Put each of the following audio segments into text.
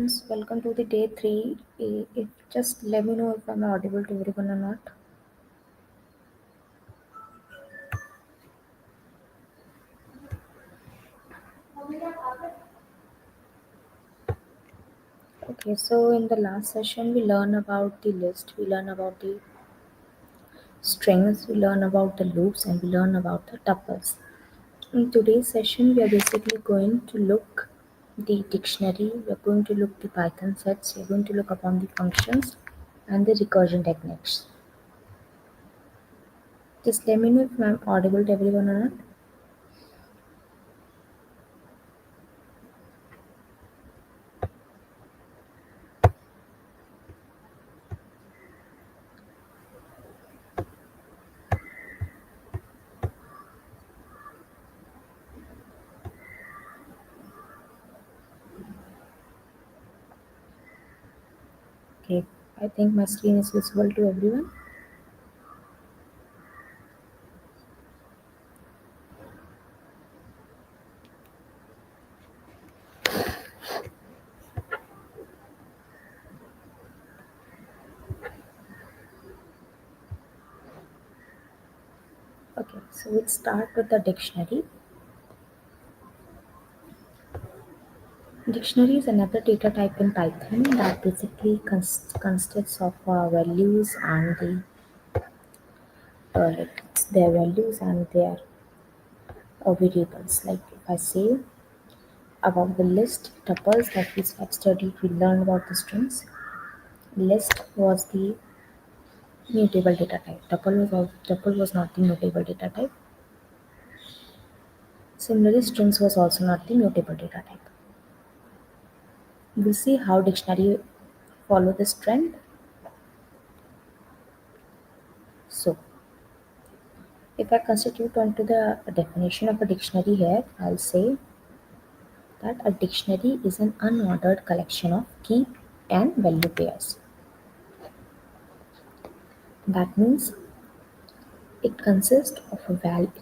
friends, welcome to the day 3. If just let me know if I'm audible to everyone or not. Okay, so in the last session we learn about the list, we learn about the strings, we learn about the loops, and we learn about the tuples. In today's session, we are basically going to look the dictionary, we are going to look the Python sets, we are going to look upon the functions and the recursion techniques. Just let me know if I'm audible to everyone or not. Okay, I think my screen is visible to everyone. Okay, so let's start with the dictionary. Dictionary is another data type in Python that basically consists of values and their values and their variables. Like if I say about the list tuples that we have studied, we learned about the strings. List was the mutable data type. Tuple was not the mutable data type. Similarly, strings was also not the mutable data type. We'll see how dictionary follow this trend. So, if I constitute onto the definition of a dictionary here, I'll say that a dictionary is an unordered collection of key and value pairs. That means it consists of the values,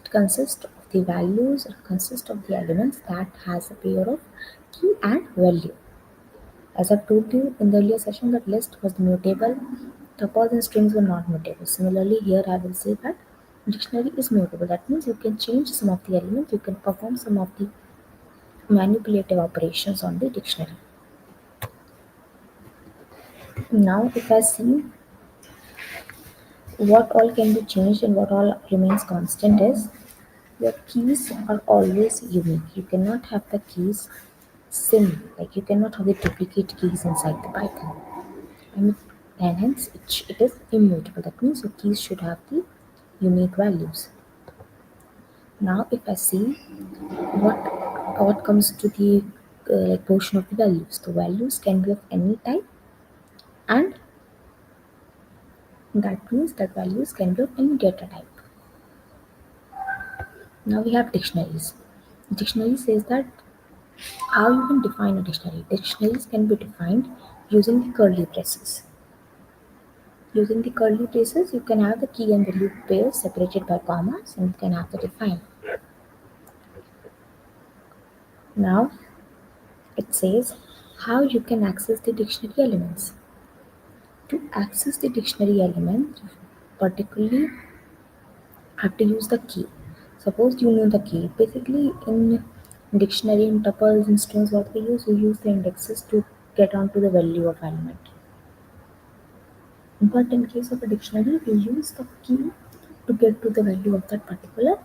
it consists of the elements that has a pair of key and value. As I've told you in the earlier session that list was mutable, tuples and strings were not mutable. Similarly, here I will say that dictionary is mutable. That means you can change some of the elements, you can perform some of the manipulative operations on the dictionary. Now, if I see what all can be changed and what all remains constant is your keys are always unique. You cannot have the keys same, like you cannot have the duplicate keys inside the Python. And, and hence it is immutable. That means your keys should have the unique values. Now, if I see what what comes to the like portion of the values, the values can be of any type, and that means that values can be of any data type. Now we have dictionaries. Dictionary says that how you can define a dictionary. Dictionaries can be defined using the curly braces. Using the curly braces, you can have the key and value pairs separated by commas, and you can have the define. Now it says how you can access the dictionary elements. To access the dictionary element, you particularly have to use the key. Suppose you know the key. Basically, in dictionary, in tuples and strings, what we use the indexes to get onto the value of element. But in case of a dictionary, we use the key to get to the value of that particular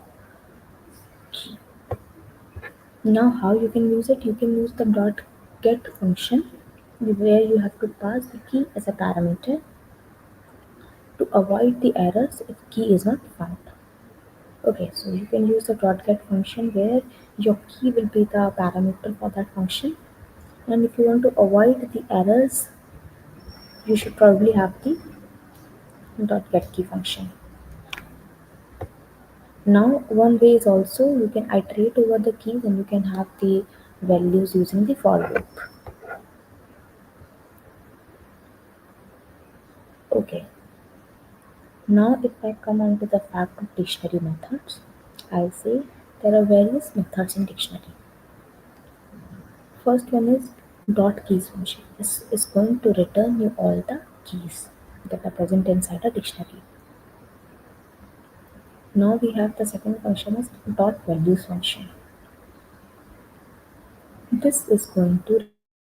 key. Now, how you can use it? You can use the dot get function where you have to pass the key as a parameter to avoid the errors if key is not found. Okay, so you can use the dot get function where your key will be the parameter for that function. And if you want to avoid the errors, you should probably have the dot get key function. Now, one way is also you can iterate over the keys and you can have the values using the for loop. Okay, now if I come on to the fact of dictionary methods, I'll say there are various methods in dictionary. First one is Dot keys function is going to return you all the keys that are present inside a dictionary. Now we have the second function is dot values function. This is going to return you all the values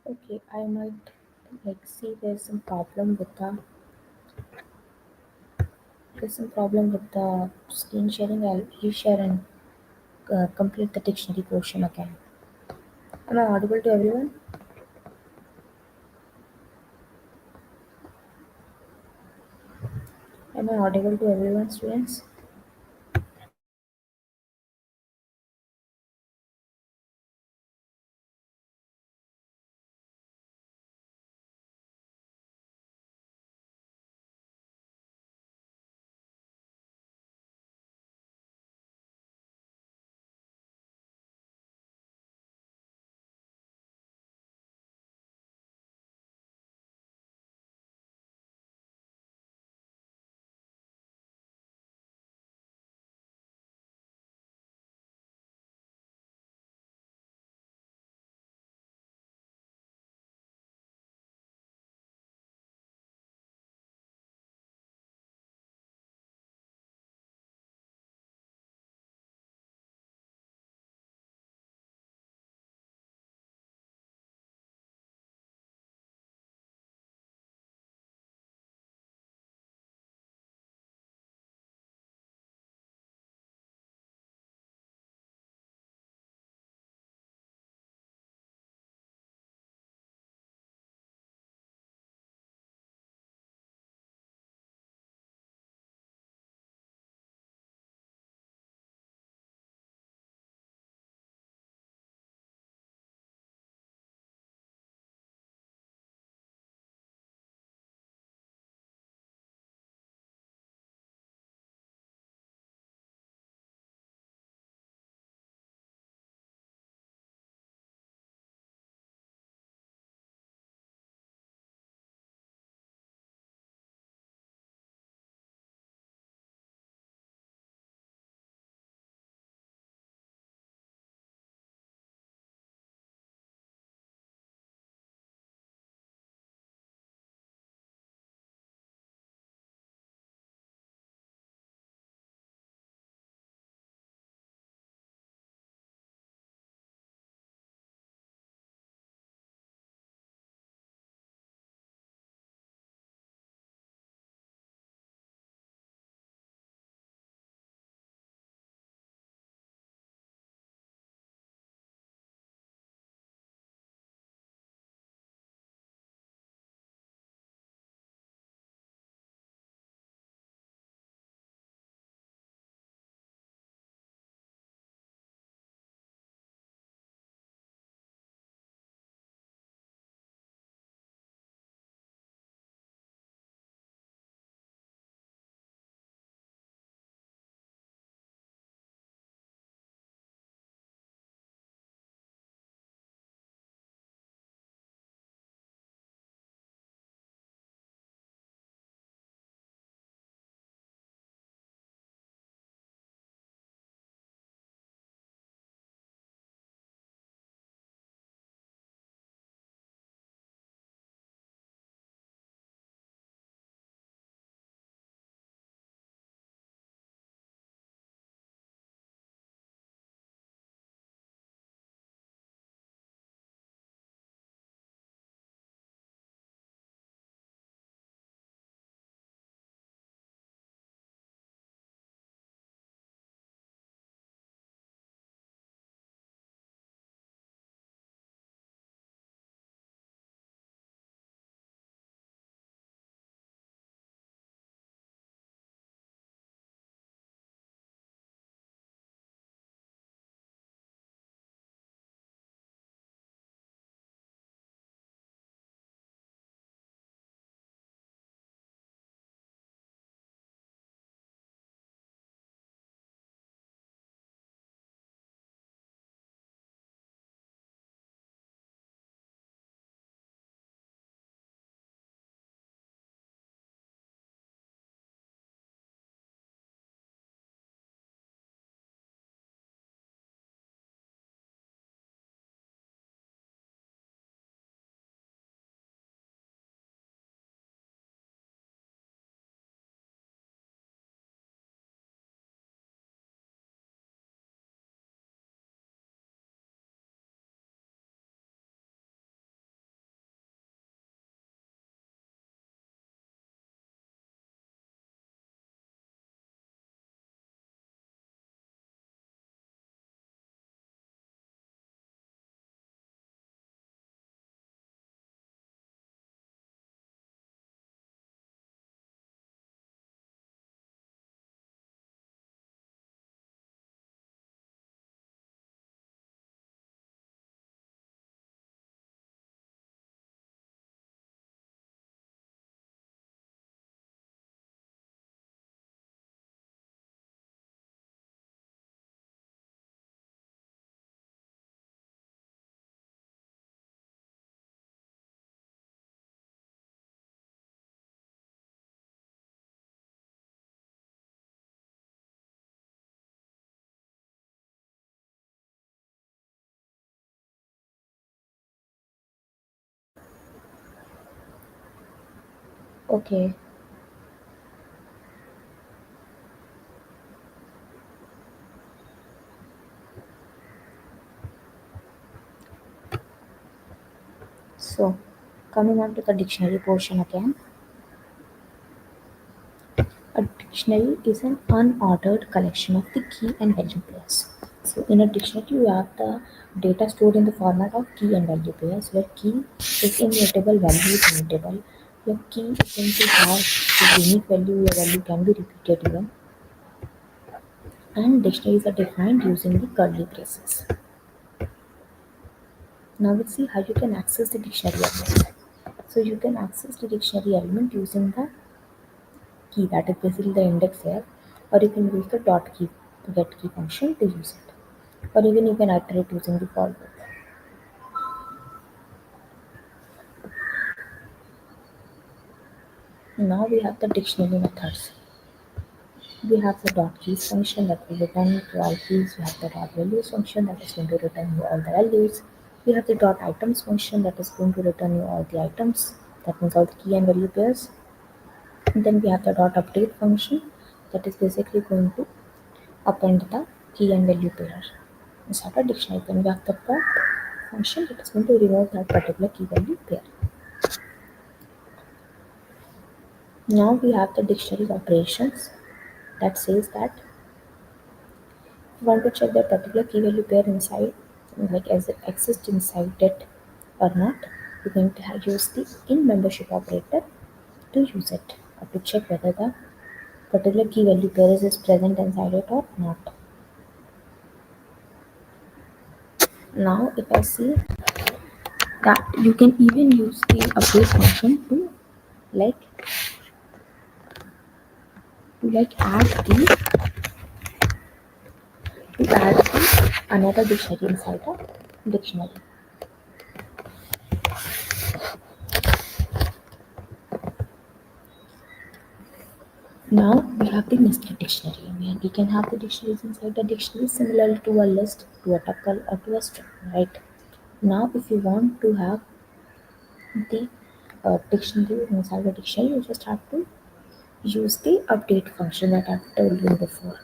Okay, I might see there's some problem with the screen sharing. I'll reshare and complete the dictionary portion again. Am I audible to everyone? Am I I audible to everyone, students? Okay, so coming on to the dictionary portion again. A dictionary is an unordered collection of the key and value pairs. So in a dictionary, you have the data stored in the format of key and value pairs, where key is immutable, value is immutable. Your key is going to have the unique value, your value can be repeated even, and dictionaries are defined using the curly braces. Now let's see how you can access the dictionary element. So you can access the dictionary element using the key, that is basically the index here, or you can use the dot key get key function to use it, or even you can iterate using the for loop. Now we have the dictionary methods. We have the dot keys function that will return to all keys. We have the dot values function that is going to return you all the values. We have the dot items function that is going to return you all the items. That means all the key and value pairs. And then we have the dot update function that is basically going to append the key and value pair inside a dictionary. Then we have the pop function that is going to remove that particular key value pair. Now we have the dictionary operations that says that if you want to check that particular key value pair inside, like as it exists inside it or not, you're going to use the in membership operator to use it, or to check whether the particular key value pair is present inside it or not. Now if I see that, you can even use the update function like add the another dictionary inside a dictionary. Now we have the nested dictionary, where we can have the dictionaries inside the dictionary similar to a list, to a tuple, or to a string, right? Now if you want to have the dictionary inside a dictionary, you just have to use the update function that I've told you before.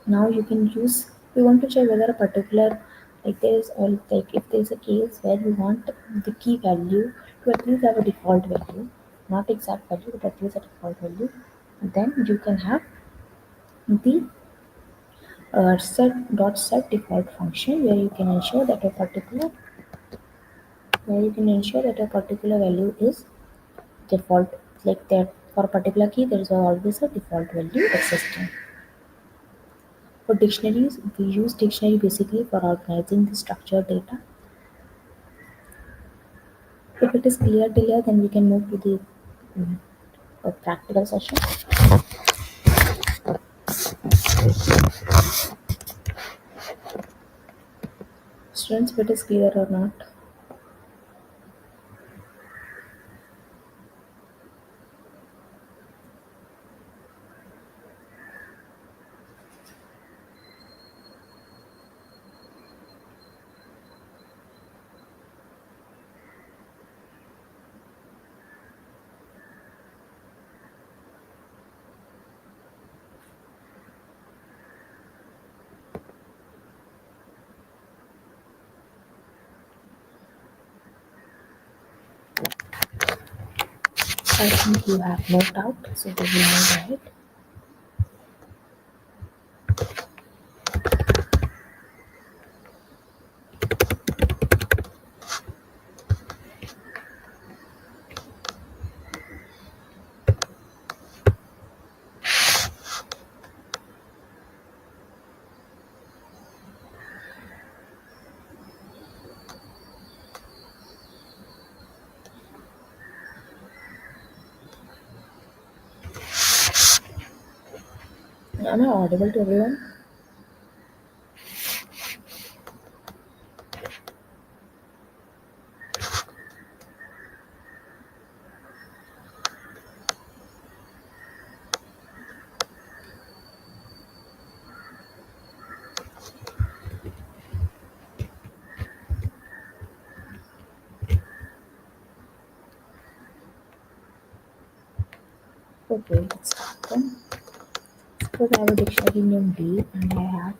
Now you can use, you want to check whether a particular, like there is all, like if there is a case where you want the key value to at least have a default value, not exact value but at least a default value, then you can have the set default function, where you can ensure that a particular value is default, like that for a particular key there is always a default value existing. For dictionaries, we use dictionary basically for organizing the structured data. If it is clear till here, then we can move to the mm, practical session. Students, if it is clear or not. I think you have no doubt, so we will move ahead. Am I audible to everyone? Okay, let's start then. Suppose I have a dictionary named D and I have.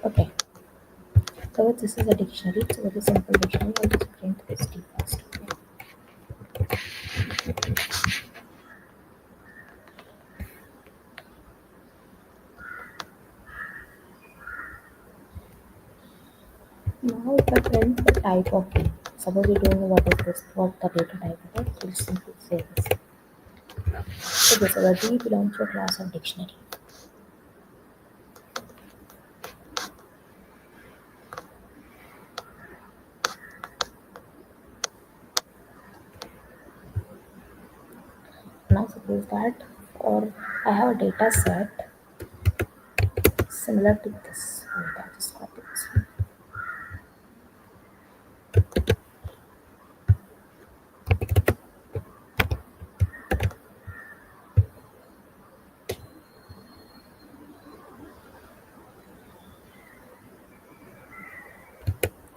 Okay, so this is a dictionary. It's a very simple dictionary. I'll just print this D first. Okay. Now if I print the type of key, suppose we don't know what is this, what the data type is, we'll simply say this. So this is a D belongs to a class of dictionary. Now suppose that, or I have a data set similar to this. Wait, I'll just copy this one.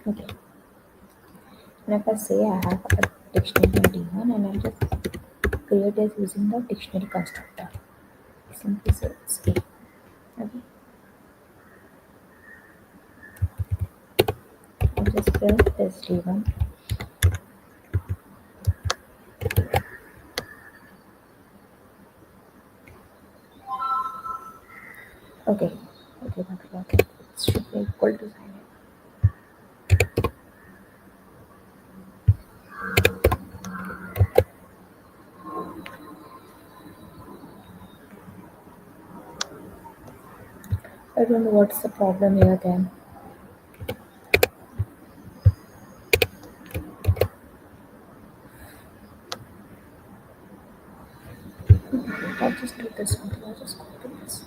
Okay. And if I say I have a dictionary in D1 and I'll just create it using the dictionary constructor. Simply say it's A. Okay. I'll just print this D1. Okay. Okay. It should be equal to sign it. I don't know what's the problem here then. I'll just do this one. I'll just copy this.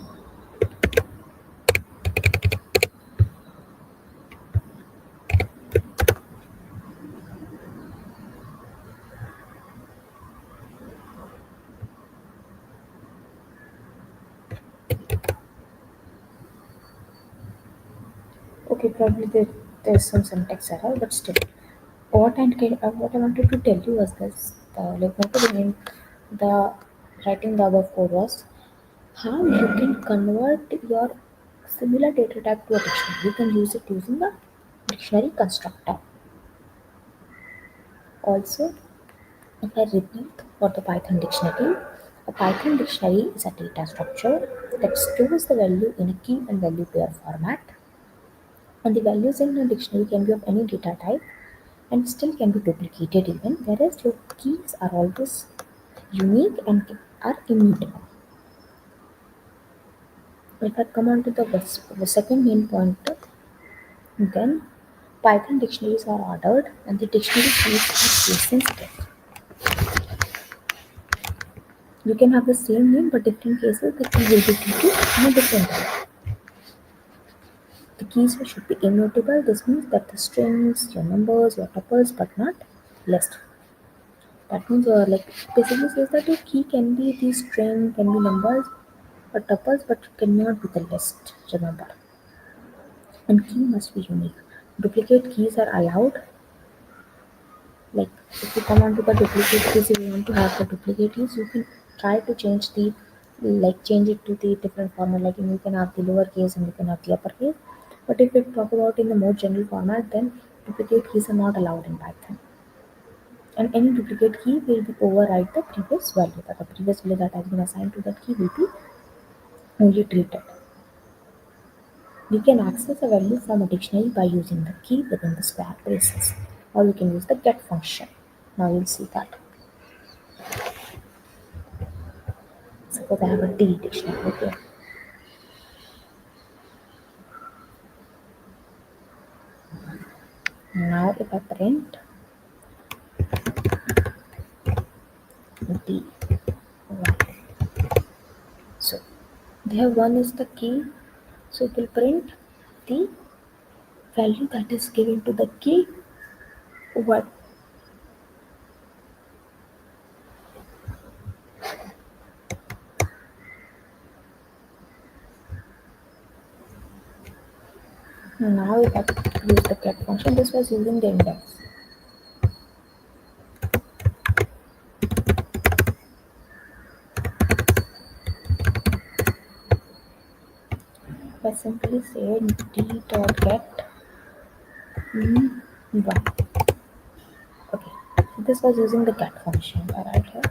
Okay, probably there's some syntax error, but still. What I wanted to tell you was this, like what I mean, the writing the above code was how you can convert your similar data type to a dictionary. You can use it using a dictionary constructor. Also, if I repeat for the Python dictionary, a Python dictionary is a data structure that stores the value in a key and value pair format, and the values in a dictionary can be of any data type and still can be duplicated even, whereas your keys are always unique and are immutable. If I come on to the second main point, then Python dictionaries are ordered and the dictionary keys are case sensitive. You can have the same name but different cases the key will be treated in a different way. The keys should be immutable. This means that the strings, your numbers, your tuples, but not list. That means like basically says that your key can be the string, can be numbers or tuples, but cannot be the list. Remember, and key must be unique. Duplicate keys are allowed. Like if you come onto the duplicate keys, if you want to have the duplicate keys, you can try to change the change it to the different format. Like you can have the lower case and you can have the upper case. But if we talk about in the more general format, then duplicate keys are not allowed in Python. And any duplicate key will be override the previous value. That the previous value that has been assigned to that key will be only treated. We can access a value from a dictionary by using the key within the square braces, or we can use the get function. Now you'll see that. Suppose I have a D dictionary. Okay. Now if I print D, Here one is the key, so it will print the value that is given to the key. What now we have to use the get function. This was using the index. I simply say d dot get one. Okay, so this was using the get function. Alright here.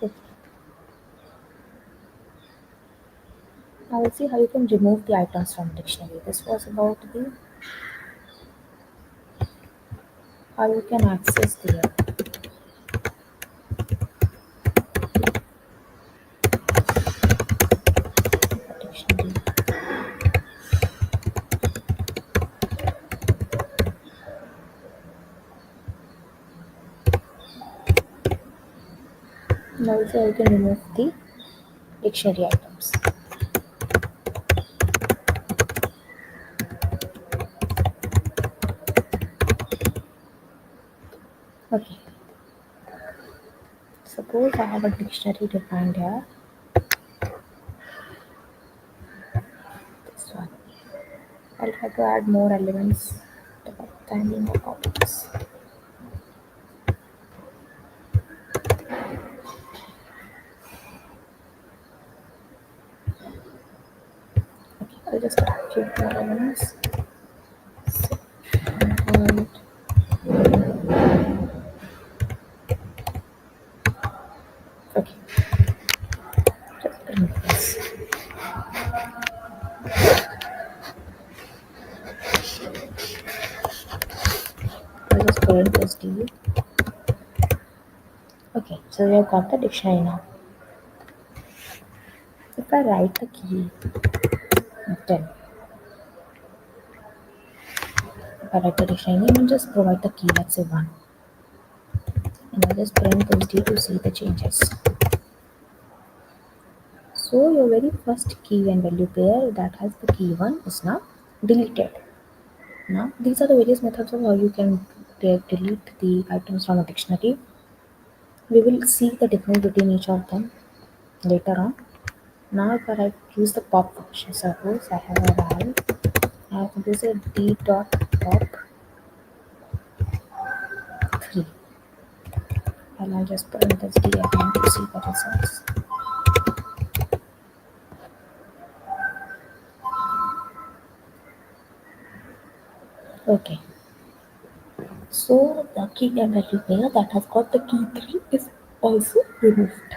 Okay. Now we'll see how you can remove the items from dictionary. This was about the how you can access the dictionary. Now we'll see how you can remove the dictionary items. Okay, suppose I have a dictionary defined here. This one. I'll try to add more elements to the timing of objects. Okay, I'll just add a few more elements. And okay, just print this. I'll just print this to you. Okay, so we have got the dictionary now. If I write the key 10, if I write the dictionary name and just provide the key, let's say 1, and I just print this D to see the changes. So your very first key and value pair that has the key 1 is now deleted. Now these are the various methods of how you can delete the items from a dictionary. We will see the difference between each of them later on. Now if I use the pop function, suppose I have a val, I have to use a d dot pop 3, and I'll just print this d again to see the results. Okay, so the key and value pair that has got the key 3 is also removed.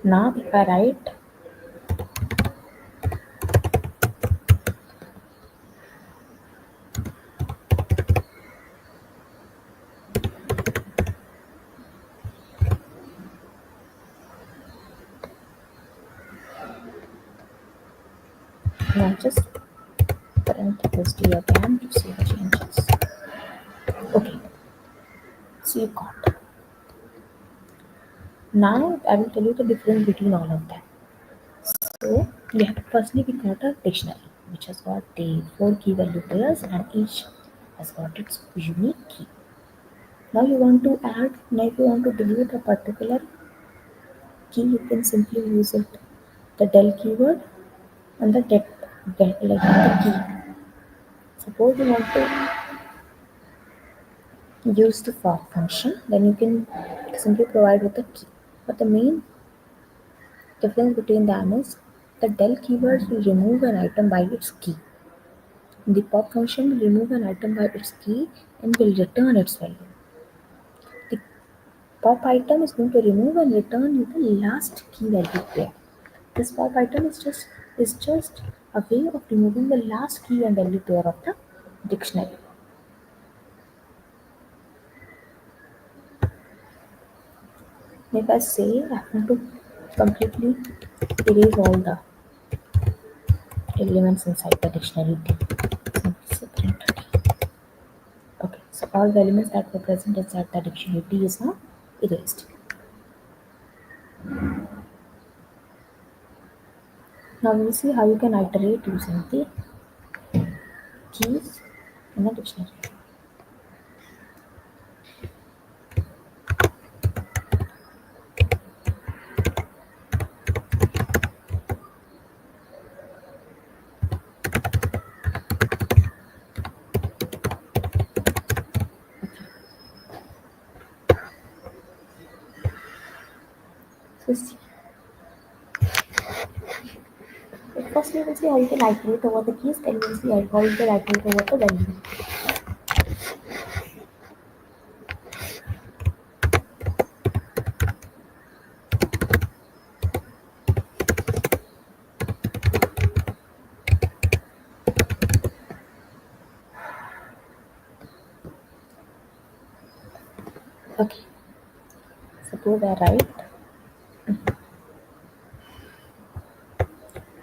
Now if I write now just print this d again to see the changes. Okay, so you got. Now I will tell you the difference between all of them. So we have firstly we got a dictionary which has got the 4 key value pairs and each has got its unique key. Now you want to add, now if you want to delete a particular key, you can simply use it the del keyword and the get like the key. Suppose you want to use the for function, then you can simply provide with the key. But the main difference between them is the del keyword will remove an item by its key. The pop function will remove an item by its key and will return its value. The pop item is going to remove and return you the last key value pair. This pop item is just a way of removing the last key and value pair of the dictionary. If I say I want to completely erase all the elements inside the dictionary T, simply say print T. Okay, so all the elements that were present inside the dictionary T is now erased. Now we'll see how you can iterate using the keys in the dictionary. So see, first we will see how you can iterate over the keys, then we'll see how you can iterate over the value. Okay, suppose I write,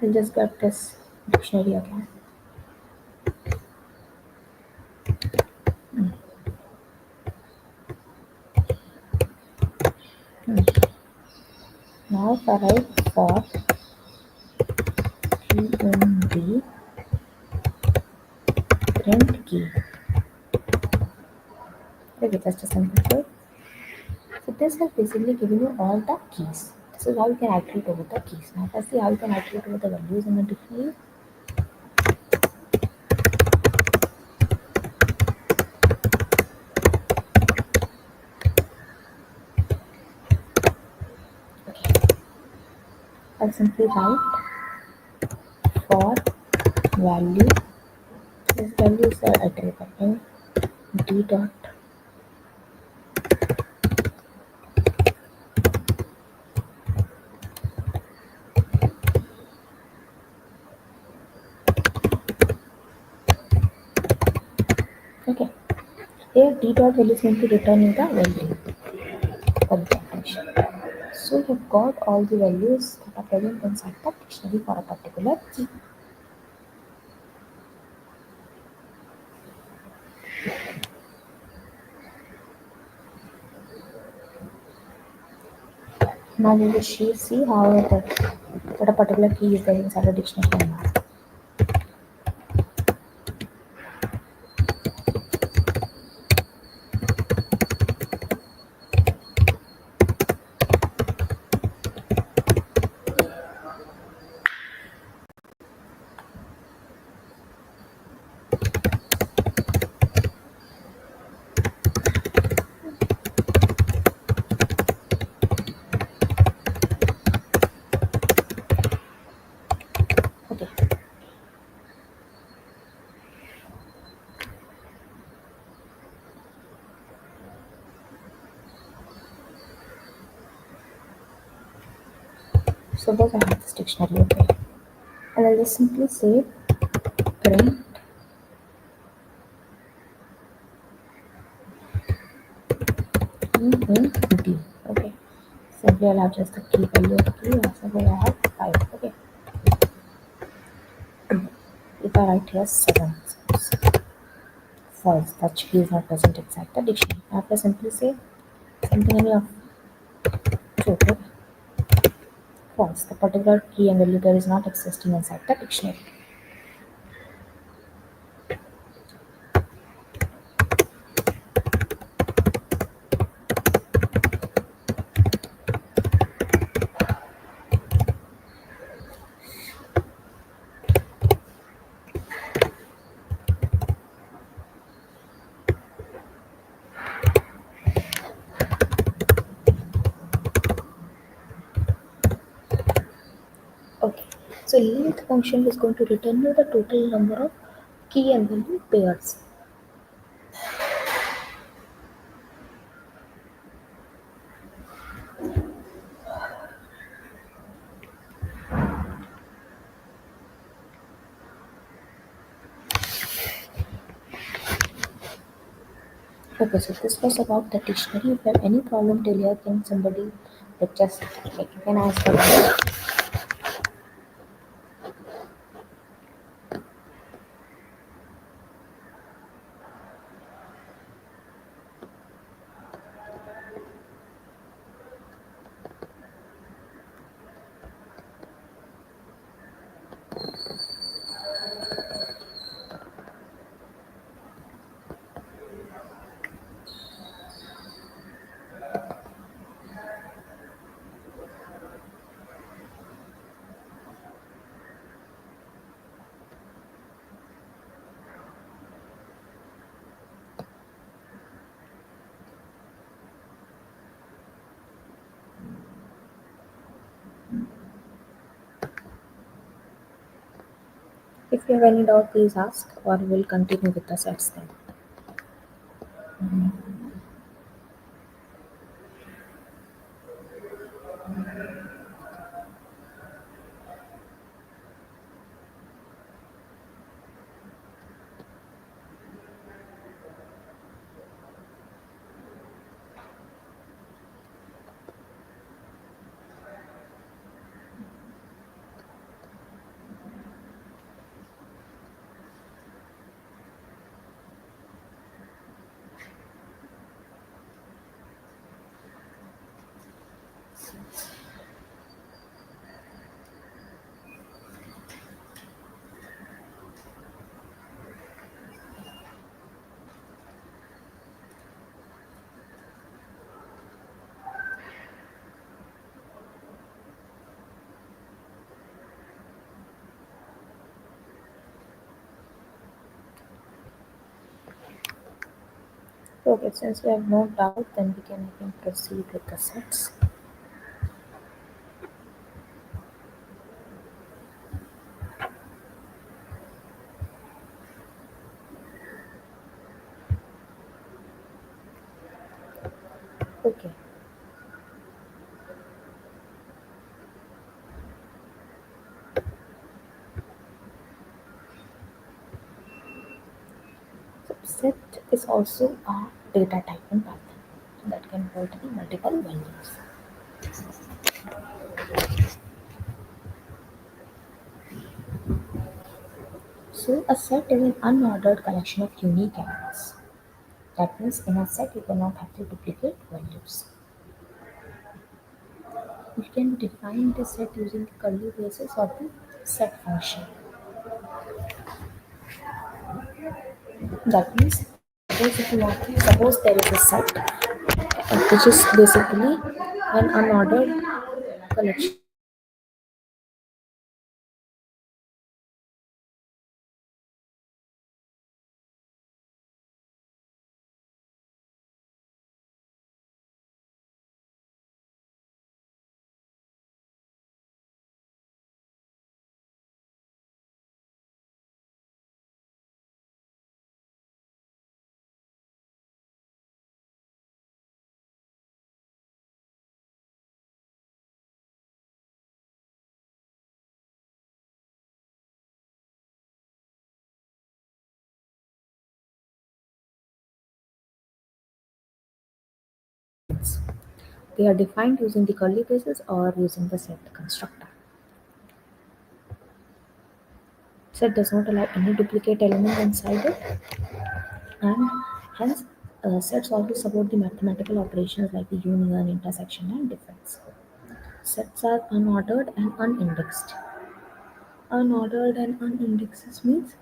I'll just get this dictionary again. Now if I write for key in the print key. Okay, just a simple code. So this has basically given you all the keys. This is how you can iterate over the keys. Now let's see how you can iterate over the values in the dictionary. I'll simply write for value. This value is iterable in d dot. Okay. Here d dot value is going to return in the value of the function. So you've got all the values that are present inside the dictionary for a particular key. Now we will see how that a particular key is there inside a dictionary or not. Okay. Suppose I have this dictionary, okay. And I'll just simply say print key in D. Okay. Simply I'll have just the key value of key and simply I have 5. Okay. If I write here 7, suppose false, that key is not present inside the dictionary. I have to simply say something any of truth. Okay. False. The particular key and value there is not existing inside the dictionary. Okay. So length function is going to return you the total number of key and value pairs. Okay, so this was about the dictionary. If you have any problem, tell your friend, somebody Like just like you can ask for if you have any doubt, please ask, or we'll continue with the sets then. Okay, since we have no doubt, then we can I think proceed with the sets. Okay, so set is also a data type and path that can hold the multiple values. So a set is an unordered collection of unique elements. That means in a set you cannot have to duplicate values. You can define the set using the curly braces or the set function. That means suppose if you want to suppose there is a set which is basically an unordered collection. They are defined using the curly braces or using the set constructor. Set does not allow any duplicate element inside it, and hence sets always support the mathematical operations like the union, intersection, and difference. Sets are unordered and unindexed. Unordered and unindexed means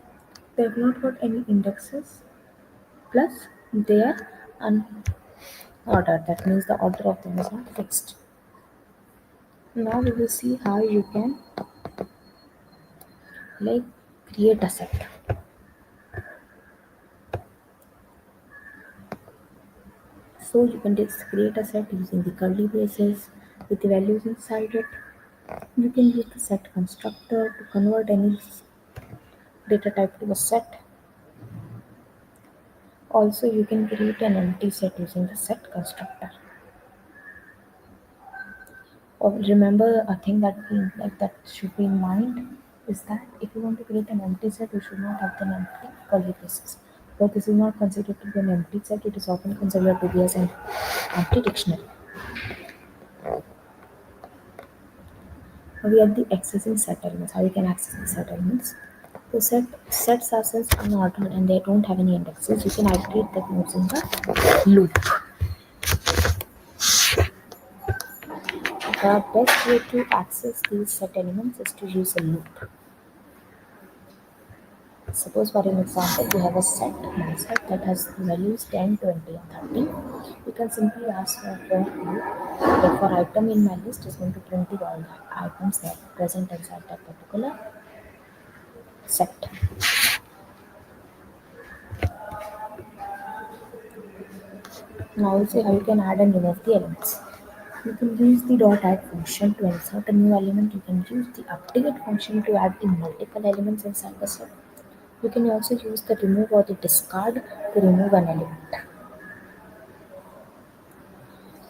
they have not got any indexes, plus they are unordered. That means the order of them is not fixed. Now we will see how you can like create a set. So you can just create a set using the curly braces with the values inside it. You can use the set constructor to convert any data type to a set. Also, you can create an empty set using the set constructor. Or remember a thing that like that should be in mind is that if you want to create an empty set, you should not have the empty curly braces. But this is not considered to be an empty set; it is often considered to be as an empty dictionary. Now we have the accessing set elements. How you can access the set elements? So sets are since unordered and they don't have any indexes. You can iterate the using the loop. The best way to access these set elements is to use a loop. Suppose for an example, we have a set that has values 10, 20, and 30. You can simply ask for loop that for item in my list is going to print the all the items that are present inside that particular set. Now we'll see how you can add and remove the elements. You can use the dot add function to insert a new element. You can use the update function to add the multiple elements inside the set. You can also use the remove or the discard to remove an element.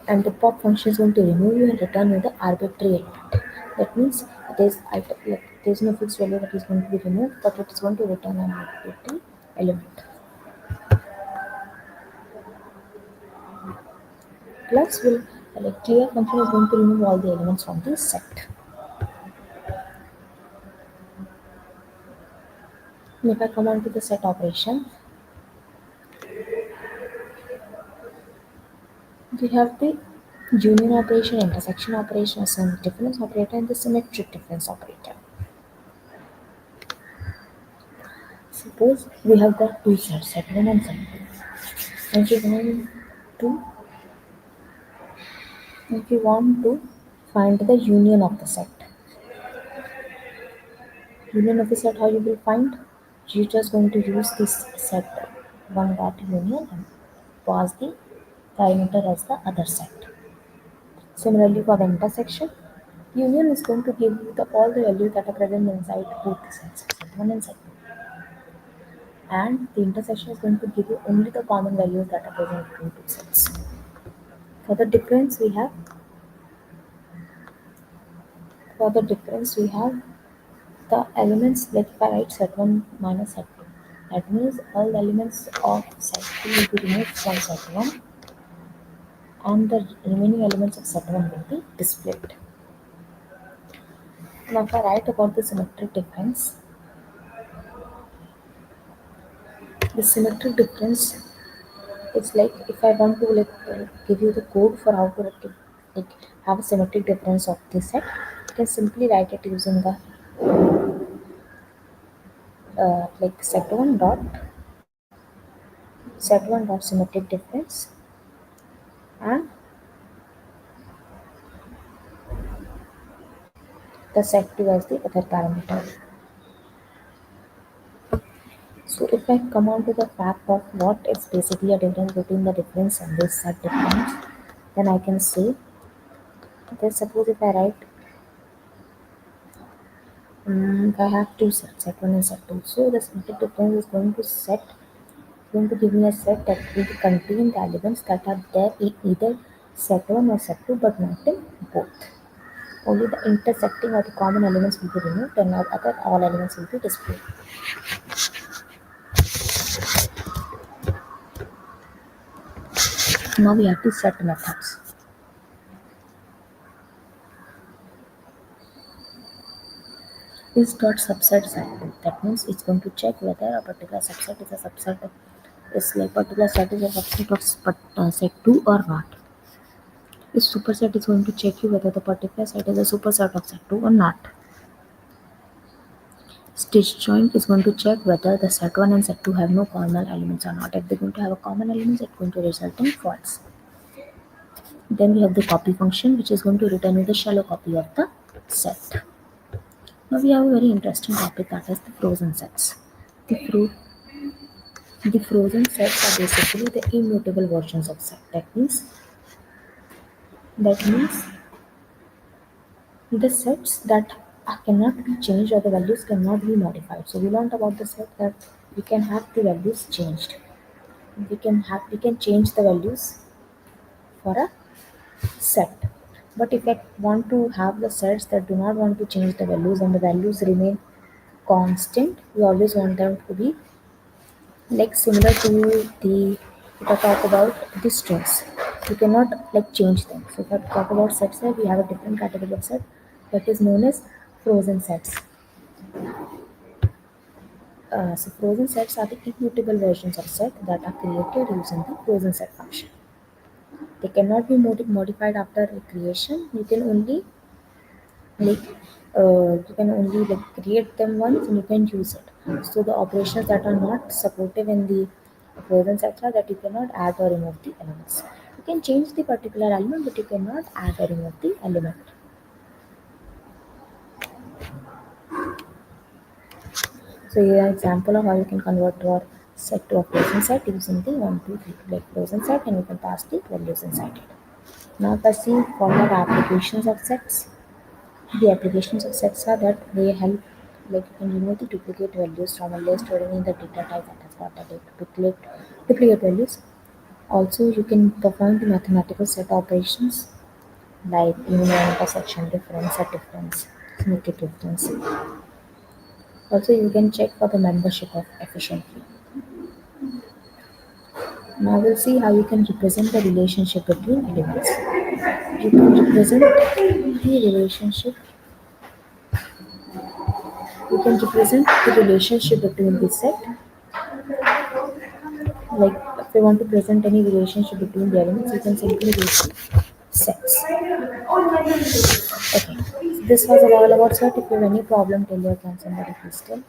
And the pop function is going to remove you and return you the arbitrary element. That means there's no fixed value that is going to be removed, but it is going to return an arbitrary element. Plus, will clear function is going to remove all the elements from the set. And if I come on to the set operation, we have the union operation, intersection operation, some difference operator, and the symmetric difference operator. Suppose we have got two sets, set 1 and set 2. And to if you want to find the union of the set, how you will find? You're just going to use this set 1 dot union and pass the parameter as the other set. Similarly, for the intersection, union is going to give you all the values that are present inside both the sets, set 1 and set 2. And the intersection is going to give you only the common values that are present between two sets. For the difference, we have the elements, like if I write set 1 minus set 2, that means all the elements of set 2 will be removed from set 1 and the remaining elements of set 1 will be displayed. Now if I write about the symmetric difference is like if I want to give you the code for how to have a symmetric difference of the set, you can simply write it using the set1 dot symmetric difference and the set2 as the other parameter. So if I come on to the fact of what is basically a difference between the difference and this set difference, then I can say that suppose if I write I have two sets, set 1 and set 2. So the symmetric difference is going to give me a set that will contain the elements that are there in either set 1 or set 2 but not in both. Only the intersecting or the common elements will be removed and other all elements will be displayed. Now we have the set methods. Is dot subset set. That means it's going to check whether a particular subset is a subset of is like particular set is a subset of set 2 or not. This superset is going to check you whether the particular set is a superset of set 2 or not. Stitch joint is going to check whether the set 1 and set 2 have no common elements or not. If they're going to have a common element, it's going to result in false. Then we have the copy function, which is going to return you the shallow copy of the set. Now we have a very interesting topic, that is the frozen sets. The frozen sets are basically the immutable versions of set. That means the sets that cannot be changed or the values cannot be modified. So we learned about the set that we can have the values changed. We can change the values for a set. But if I want to have the sets that do not want to change the values and the values remain constant, we always want them to be like similar to the if I talk about the strings. You cannot like change them. So if I talk about sets here, we have a different category of set that is known as frozen sets. So frozen sets are the immutable versions of set that are created using the frozen set function. They cannot be modified after creation. Like you can only like create them once and you can use it. So the operations that are not supportive in the frozen sets are that you cannot add or remove the elements. You can change the particular element, but you cannot add or remove the element. So here an example of how you can convert your set to a frozen set using the 1, 2, 3 like frozen set, and you can pass the values inside it. Now if I see formal applications of sets, the applications of sets are that they help, like you can remove the duplicate values from a list or any other data type that has got a duplicate values. Also, you can perform the mathematical set operations like union, intersection, difference, set difference, symmetric difference. Also, you can check for the membership of efficiently. Now we'll see how you can represent the relationship between elements. You can represent the relationship. You can represent the relationship between the set. Like if you want to present any relationship between the elements, you can simply use the sets. Okay. So this was all about set. If you have any problem, tell your can somebody please tell.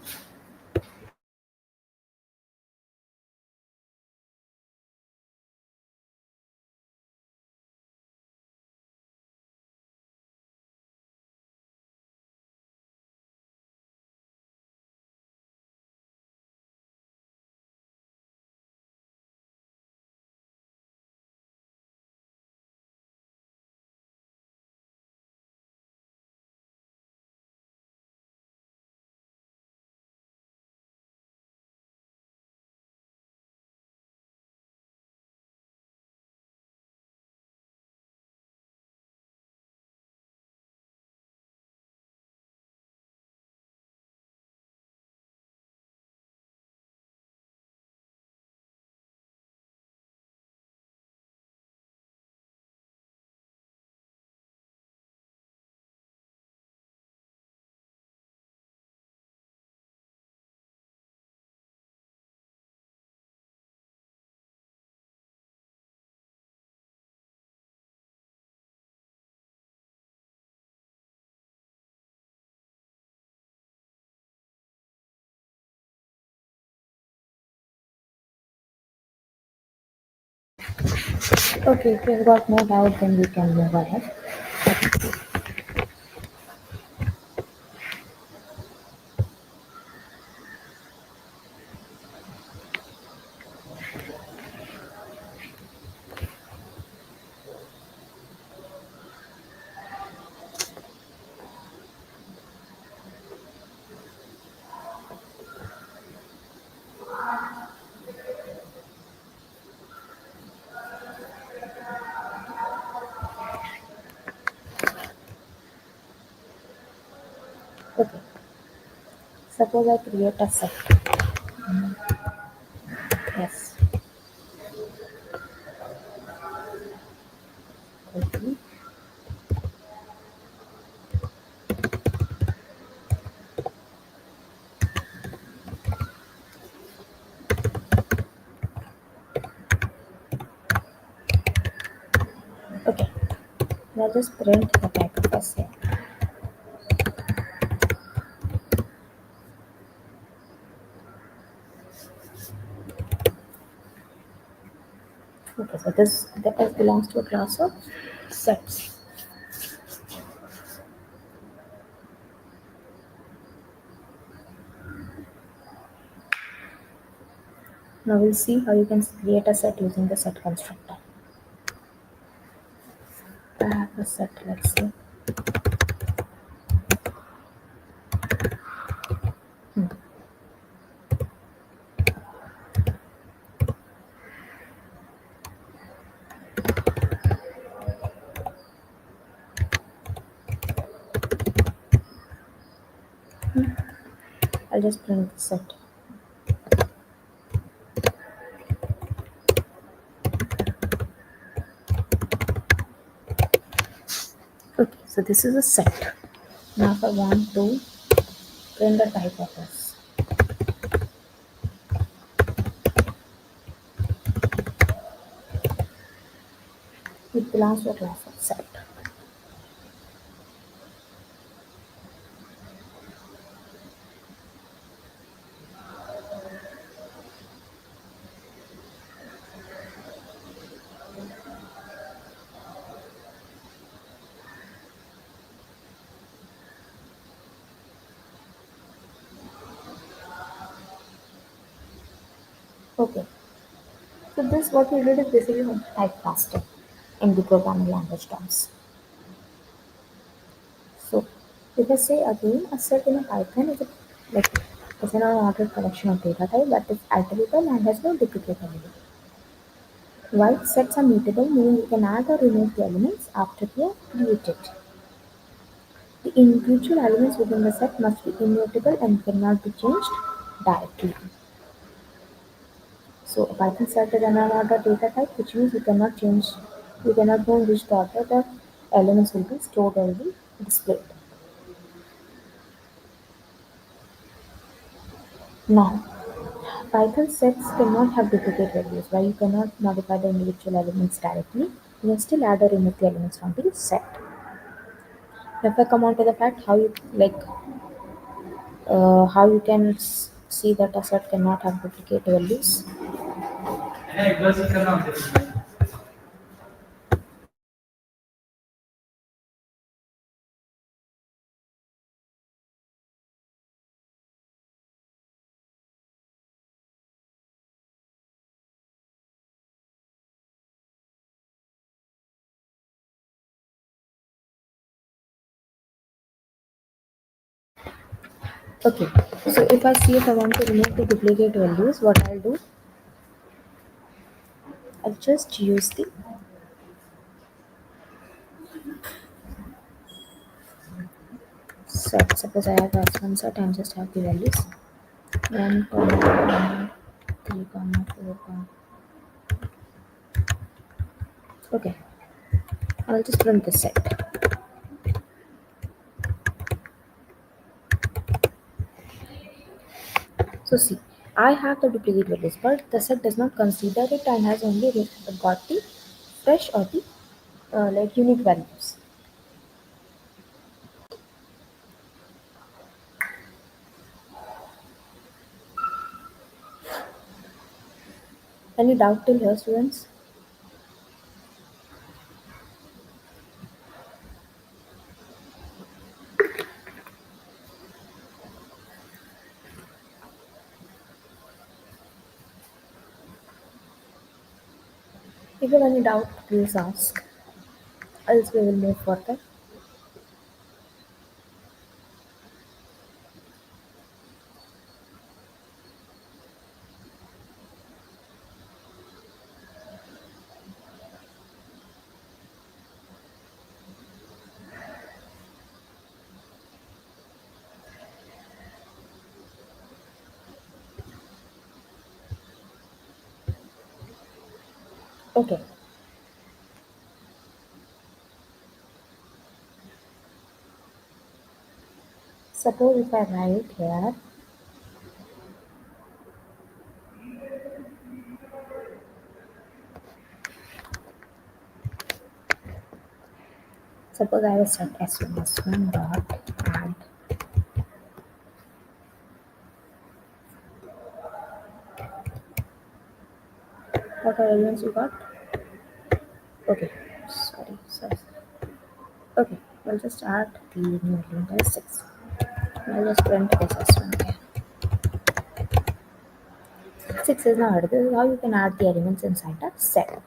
Okay, if you've got no doubt, then we can move ahead. Okay, suppose I create a set. Yes. Okay. Okay. Now just print the type of a set. Okay, so this belongs to a class of sets. Now we'll see how you can create a set using the set constructor. I have a set, let's see. Hmm. I'll just print the set. Okay, so this is a set. Now if I want to print the type of this it belongs to a class of set. Okay, so this what we did is basically typecasting in the programming language terms. So if I say again, a set in a Python is a, like is an unordered collection of data type that is iterable and has no duplicatability. While sets are mutable, meaning you can add or remove the elements after they are created. The individual elements within the set must be immutable and cannot be changed directly. So a Python set is an unordered data type, which means you cannot know in which order the elements will be stored or will be displayed. Now, Python sets cannot have duplicate values, while you cannot modify the individual elements directly. You can still add or remove the elements from the set. If I come on to the fact how you can see that a set cannot have duplicate values. Okay, so if I see if I want to remove the duplicate values, what I'll do, I'll just use the set. Suppose I have S1 set and just have the values 1, 3, 4, okay, I'll just print the set. So see, I have the duplicate values, but the set does not consider it and has only got the fresh or the unique values. Any doubt till here, students? If you have any doubt, please ask. Else we will move further. Okay. Suppose if I write here, suppose I have set S1 dot add. What are elements you got? Okay. Sorry. Okay, we'll just add the new element as 6. I'll just print this S1 again. 6 is now added. This is how you can add the elements inside a set.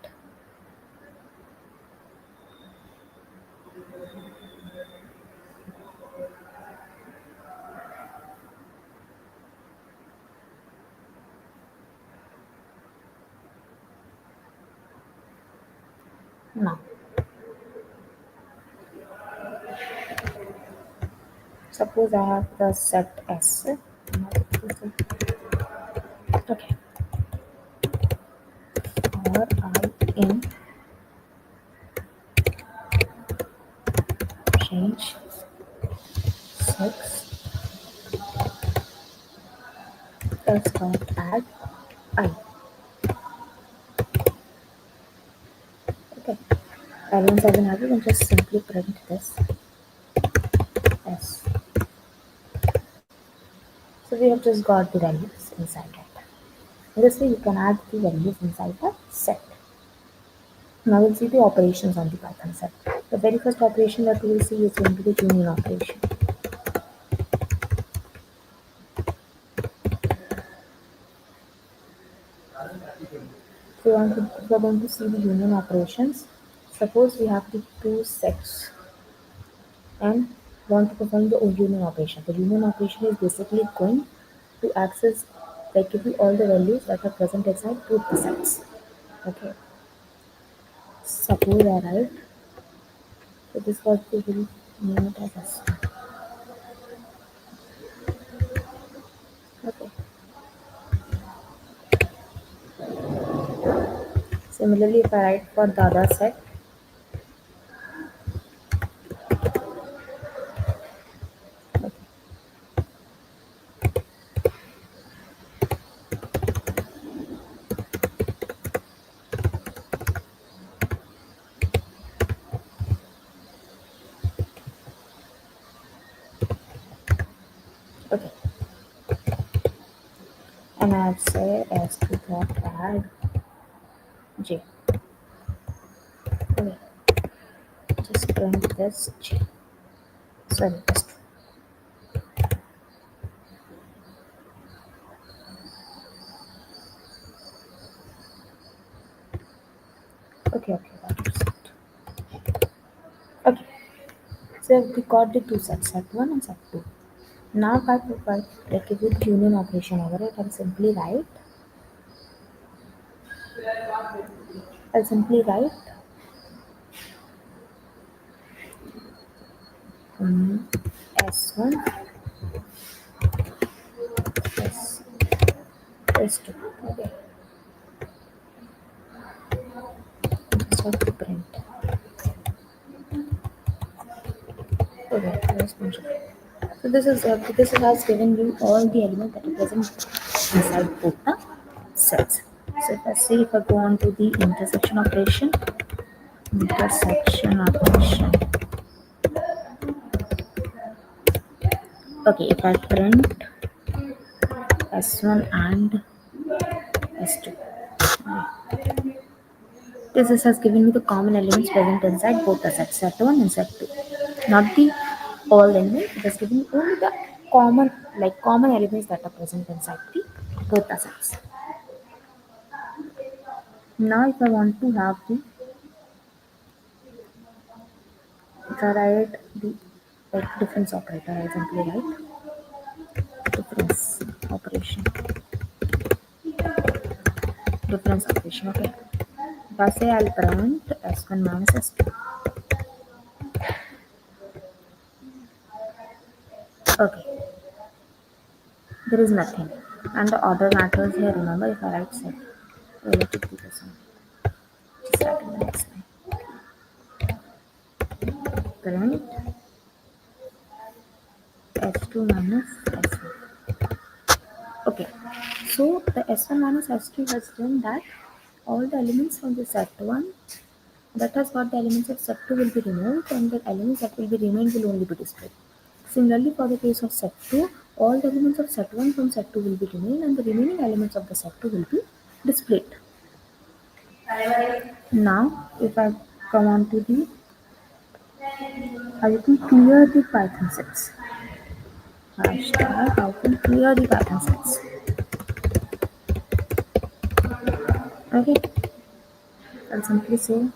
Now, suppose I have the set S. Okay. Or I in change X S dot add I. Okay. Elements have been added and just simply print this S. So we have just got the values inside it. This way you can add the values inside the set. Now we'll see the operations on the Python set. The very first operation that we will see is going to be the union operation. If we are going to see the union operations, suppose we have the two sets and want to perform the union operation. The union operation is basically going to access, like, give you all the values that are present inside both the sets. Okay. Suppose I write, so this was the will name it as S1. Okay. Similarly, if I write for the other set, okay, okay, and I'd say S2 dot add J. Okay, just print this J. Sorry, S2. Okay, okay, that is it. Okay, so we got the two sets, set 1 and set 2. Now if I provide like a good union operation over it, I'll simply write um, S1 S S2. Okay, just have to print. Okay, responsive. So this has given you all the elements that are present inside both the sets. So if I say, if I go on to the intersection operation. Okay, if I print S1 and S2. This has given me the common elements present inside both the sets, set 1 and set 2. Not the all elements, it has given me only the common elements that are present inside the both the sets. Now if I want to have the, if I write the difference operator, I simply write difference operation. Difference operation, okay. If I say I'll print S1 minus S2. Okay, there is nothing. And the order matters here, remember, if I write set. Let it be this one. Just start in the next line. Print S2 minus S1. Okay, so the S1 minus S2 has done that all the elements from the set 1 that has got the elements of set 2 will be removed, and the elements that will be remained will only be displayed. Similarly, for the case of set 2, all the elements of set 1 from set 2 will be remained, and the remaining elements of the set 2 will be displayed. Now, if I come on to the how you can clear the Python sets. Hashtag how can clear the Python sets. Okay, I'll simply say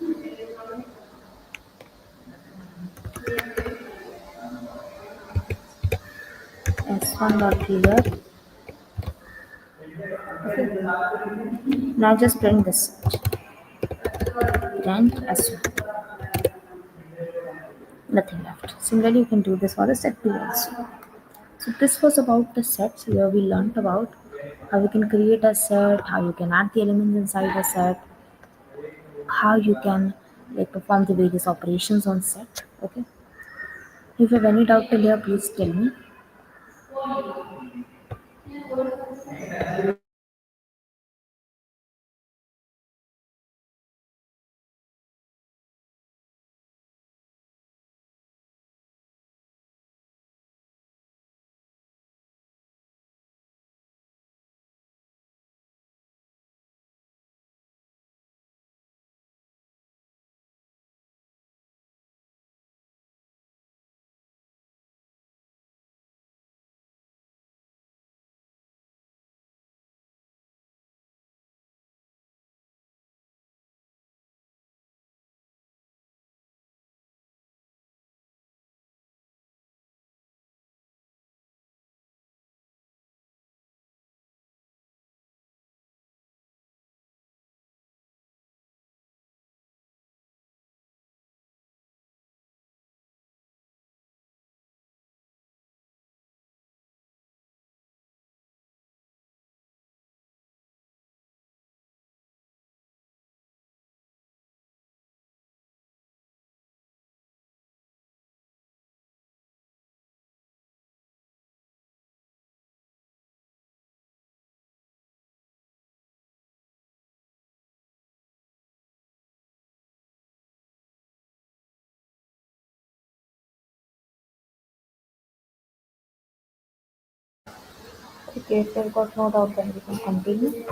S1 dot clear. Okay, now just print this. Print S1. Nothing left. Similarly, you can do this for the set 2 also. So this was about the sets, where we learnt about how you can create a set, how you can add the elements inside a set, how you can perform the various operations on set. Okay. If you have any doubt till here, please tell me. Okay, if you've got no doubt, then we can continue.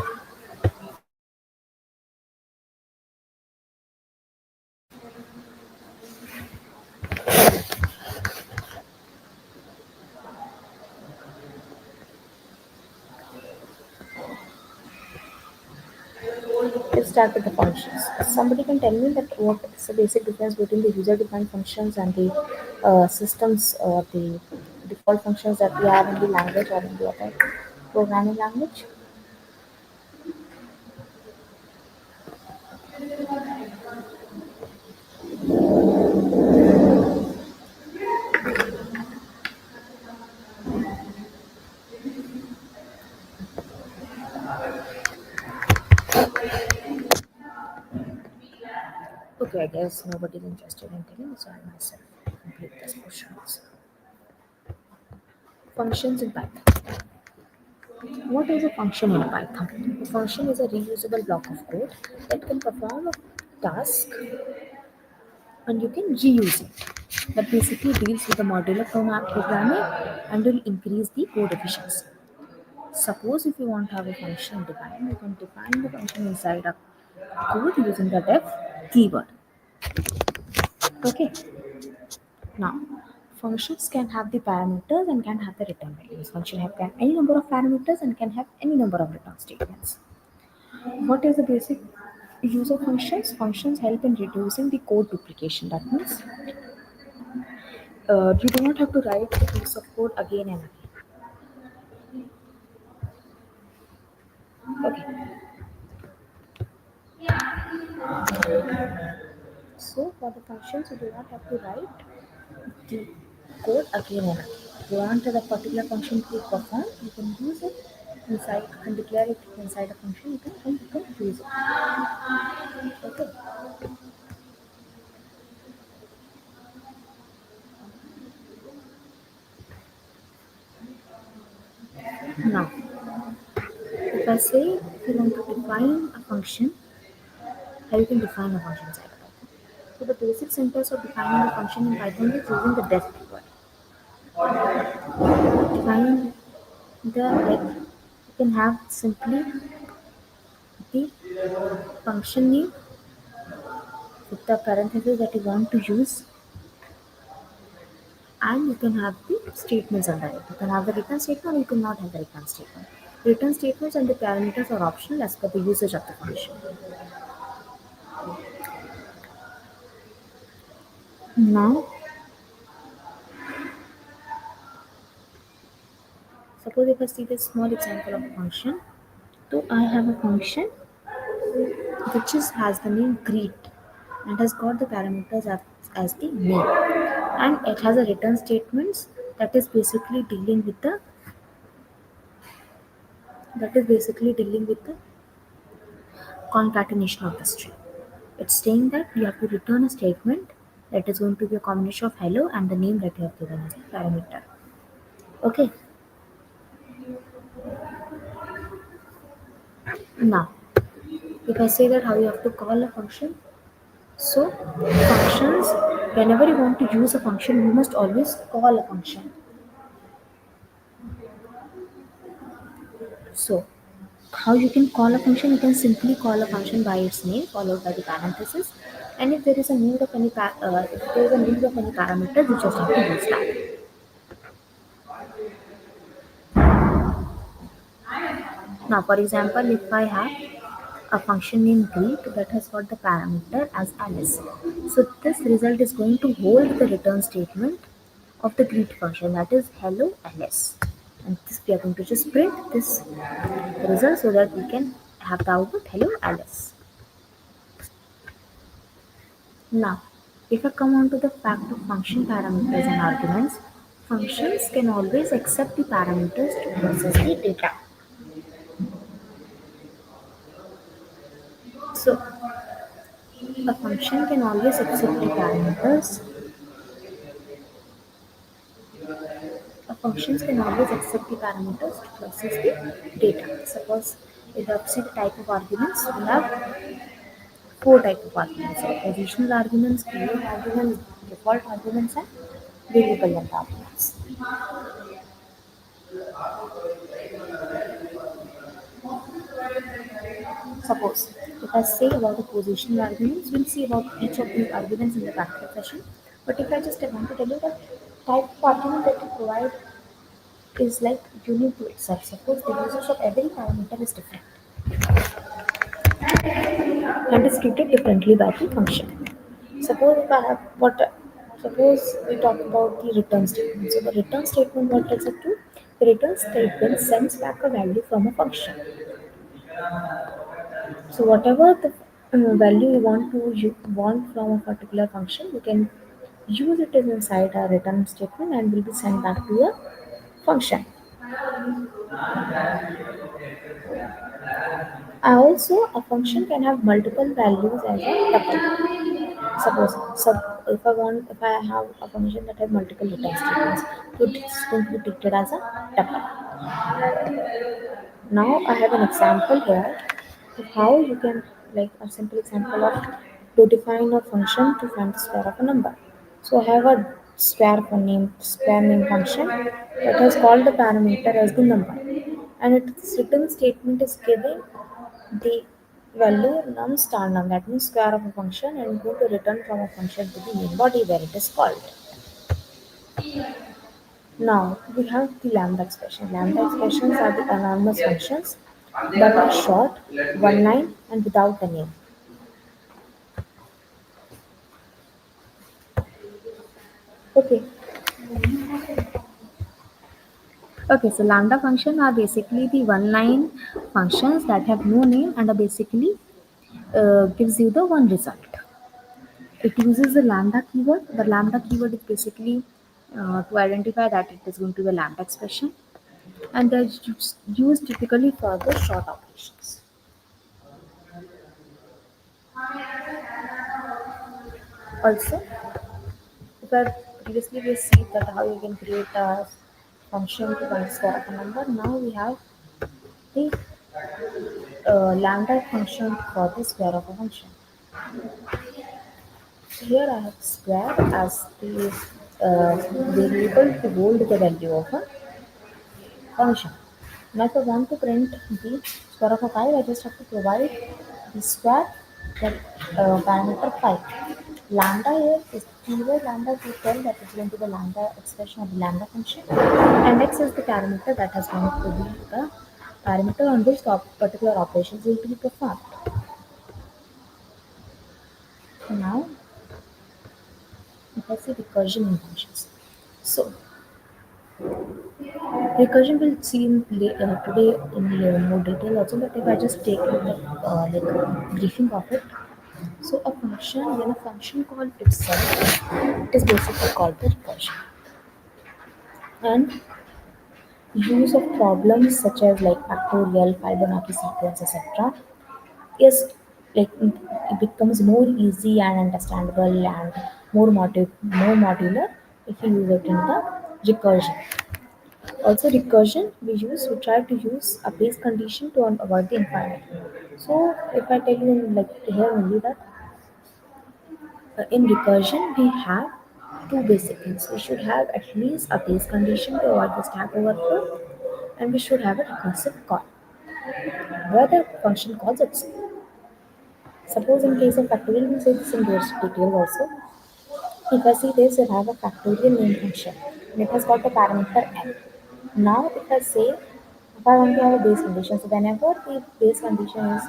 Let's start with the functions. Somebody can tell me that what is the basic difference between the user-defined functions and the systems or the default functions that we have in the language or in the other programming language? Okay, I guess nobody's interested in telling, so I myself complete this portion also. Functions in Python. What is a function in Python? A function is a reusable block of code that can perform a task and you can reuse it. That basically deals with the modular programming and will increase the code efficiency. Suppose if you want to have a function defined, you can define the function inside a code using the def keyword. Okay. Now, functions can have the parameters and can have the return values. Function can any number of parameters and can have any number of return statements. What is the basic use of functions? Functions help in reducing the code duplication. That means you do not have to write the piece of code again and again. Okay. So for the functions, you do not have to write the code again and again. You want a particular function to perform, you can use it inside and declare it inside a function, you can use it. Okay. Now, if I say if you want to define a function, how you can define a function inside a Python. So the basic syntax of defining a function in Python is using the def keyword. Defining the like you can have simply the function name with the parentheses that you want to use, and you can have the statements under it. You can have the return statement or you cannot have the return statement. Return statements and the parameters are optional as per the usage of the function. Now, suppose if I see this small example of a function, so I have a function which has the name greet and has got the parameters as the name, and it has a return statements that is basically dealing with the concatenation of the string. It's saying that you have to return a statement That is going to be a combination of hello and the name that you have given as a parameter. Okay. Now, if I say that how you have to call a function, so functions, whenever you want to use a function, you must always call a function. So, how you can call a function? You can simply call a function by its name followed by the parenthesis. And if there is a need of any if there is a need of any parameter, you just have to use that. Now, for example, if I have a function named greet that has got the parameter as Alice, so this result is going to hold the return statement of the greet function, that is hello Alice. And this we are going to just print this result so that we can have the output hello Alice. Now, if I come on to the fact of function parameters and arguments, functions can always accept the parameters to process the data. So, a function can always accept the parameters. A functions can always accept the parameters to process the data. Suppose if you see the type of arguments, we have four type of arguments: so positional arguments, create arguments, default arguments, and variable length arguments. Suppose if I say about the positional arguments, we'll see about each of these arguments in the practical session. But if I just want to tell you that type of argument that you provide is like unique to itself. Suppose the usage of every parameter is different and is treated differently by the function. Suppose if I have what suppose we talk about the return statement. So the return statement what does it do? The return statement sends back a value from a function. So whatever the value you want from a particular function, you can use it as inside a return statement and will be sent back to your function. Also, a function can have multiple values as a tuple. If I have a function that has multiple return statements, so it's going to be treated as a tuple. Now I have an example here of how you can, like a simple example of to define a function to find the square of a number. So I have a square name function that has called the parameter as the number, and its return statement is giving the value num star num, that means square of a function, and go to return from a function to the main body where it is called. Now we have the lambda expression. Lambda expressions are the anonymous functions that are short, one line, and without a name. Okay. Okay, so lambda function are basically the one line functions that have no name and are basically gives you the one result. It uses the lambda keyword. The lambda keyword is basically to identify that it is going to be a lambda expression, and they're used typically for the short operations. Also, if I previously we see that how you can create a function to find the square of a number, now we have the lambda function for the square of a function. So here I have square as the variable to hold the value of a function. Now if I want to print the square of a 5, I just have to provide the square, the parameter 5. Lambda here is keyword lambda to tell that it's going to be the lambda expression of the lambda function, and x is the parameter that has going to be the parameter on which the particular operations will be performed. Now if I see recursion in functions. So recursion will see in today in more detail also, but if I just take the briefing of it. So a function, when a function call itself, it is basically called the recursion. And use of problems such as like factorial, Fibonacci sequence, etc. is like it becomes more easy and understandable, and more modular if you use it in the recursion. Also, recursion we try to use a base condition to avoid the infinite. So, if I tell you like here only that in recursion we have two basic things. We should have at least a base condition to avoid the stack overflow, and we should have a recursive call where the function calls itself. Suppose in case of factorial, we say this in detail also. If I see this, it have a factorial name function and it has got a parameter n. Now, if I say, if I want to have a base condition, so whenever the base condition is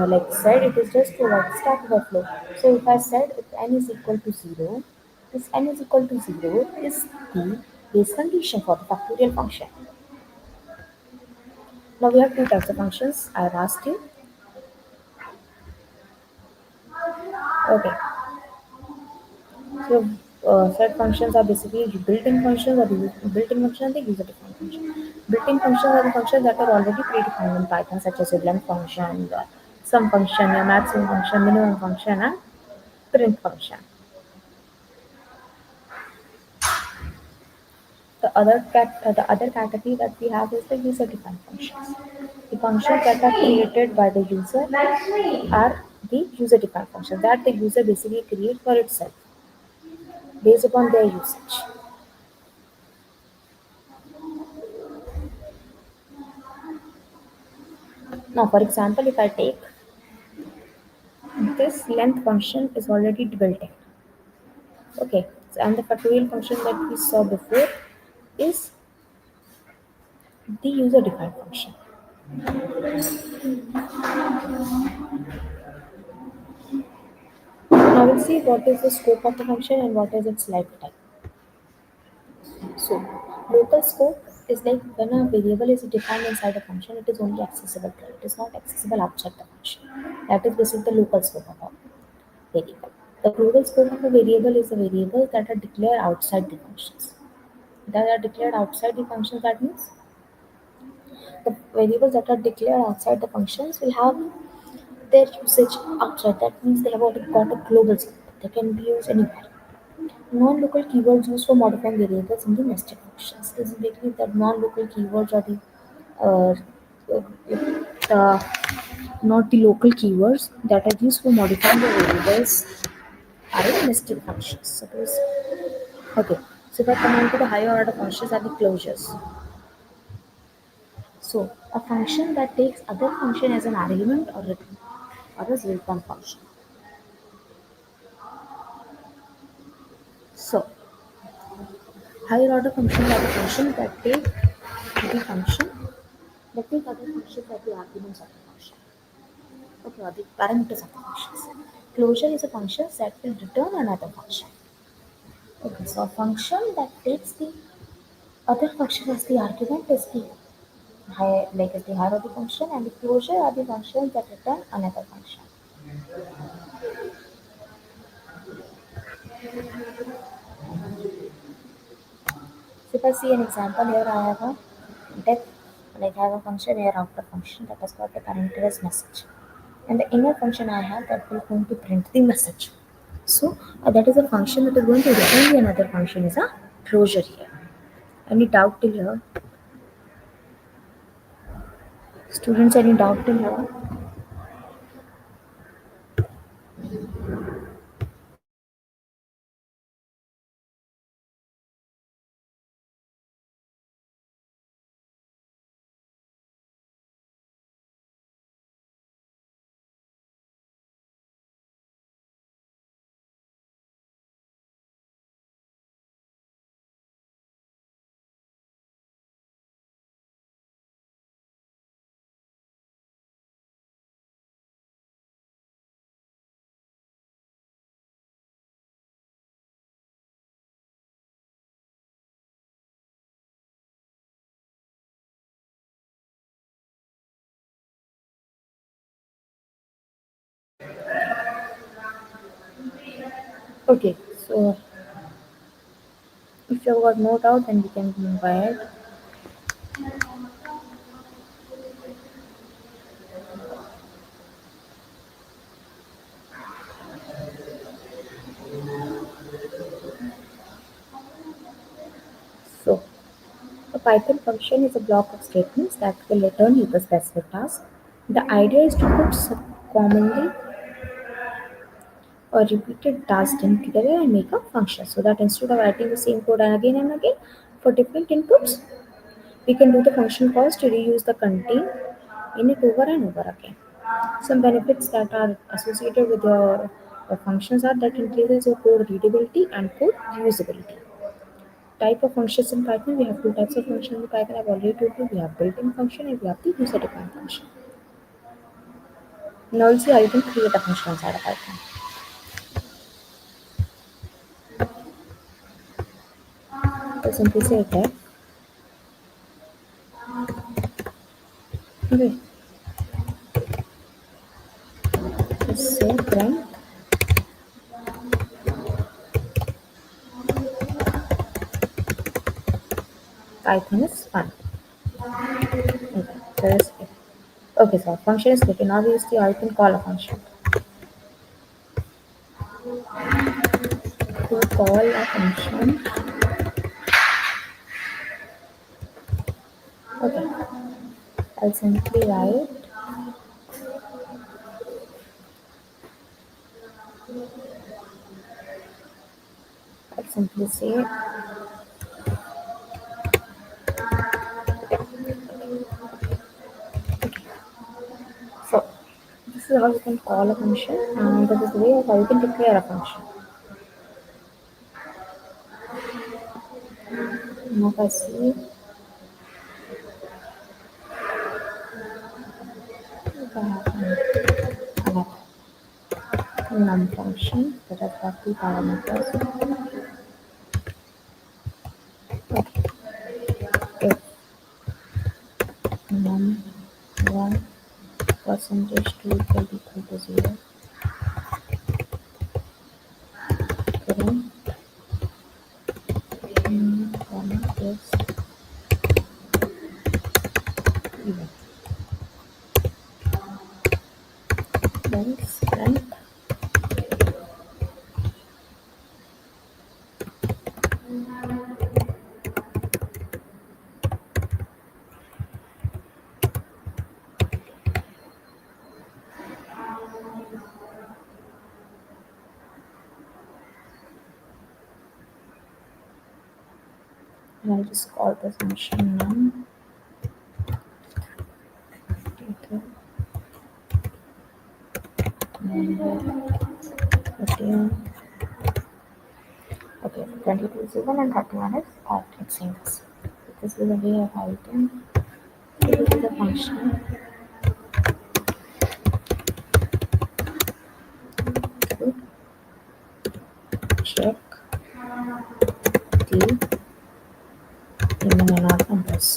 like said, it is just to avoid stack overflow. So if I said if n is equal to 0, this n is equal to 0 is the base condition for the factorial function. Now we have two types of functions. I have asked you. Okay, so set functions are basically built-in functions or built-in function and the user-defined function. Built-in functions are the functions that are already predefined in Python, such as a length function, the sum function, a maximum function, minimum function, and print function. The other category that we have is the user-defined functions. The functions that are created by the user are the user-defined functions that the user basically creates for itself based upon their usage. Now, for example, if I take this length function is already built in. Okay, so, and the factorial function that we saw before is the user defined function. Now we'll see what is the scope of the function and what is its lifetime. So, local scope is like when a variable is defined inside a function, it is only accessible there. It is not accessible outside the function. That is basically the local scope of a variable. The global scope of a variable is the variables that are declared outside the functions. That are declared outside the functions, that means the variables that are declared outside the functions will have their usage outside. That means they have got a global scope. They can be used anywhere. Non-local keywords used for modifying variables in the nested functions. This is basically that non-local keywords are uh, the not the local keywords that are used for modifying the variables are in nested functions. Suppose okay. So if I come on to the higher order functions are the closures. So a function that takes other function as an argument or a return function. So higher order functions are the functions that take the function that take other functions as the arguments of the function. Okay, or the parameters of the functions. Closure is a function that will return another function. Okay, so a function that takes the other function as the argument is the is the higher order function, and the closure are the functions that return another function. So if I see an example here, I have a def, like I have a function here, outer function that has got the parameter as message, and the inner function I have that is going to print the message. So that is a function that is going to return the another function is a closure here. Any doubt till here? Students, any doubt till here? Okay, so if you have got no doubt, then we can move ahead. A Python function is a block of statements that will return you the specific task. The idea is to put some commonly or repeated tasks in together and make a function so that instead of writing the same code and again for different inputs, we can do the function calls to reuse the content in it over and over again. Some benefits that are associated with your functions are that increases your code readability and code usability. Type of functions in Python, we have two types of functions in Python. I've already told you, we have built-in function and we have the user-defined function. Now we'll see how you can create a function inside of Python. So simply say that, okay, just say print Python is fun. Okay, so this, okay, so function is written. Now we see how you can call a function. To call a function, okay, I'll simply write I'll simply say so. This is how you can call a function, and this is the way of how you can declare a function. Now if I see if I have a num function that has got two parameters. Okay, if num1 percentage 2 equal to 0, then comma is even. Then print and I'll just call this function num data number 31. Okay, 22 is even and 31 is odd. It's saying this. This is the way of how you can use the function to check the even and odd numbers.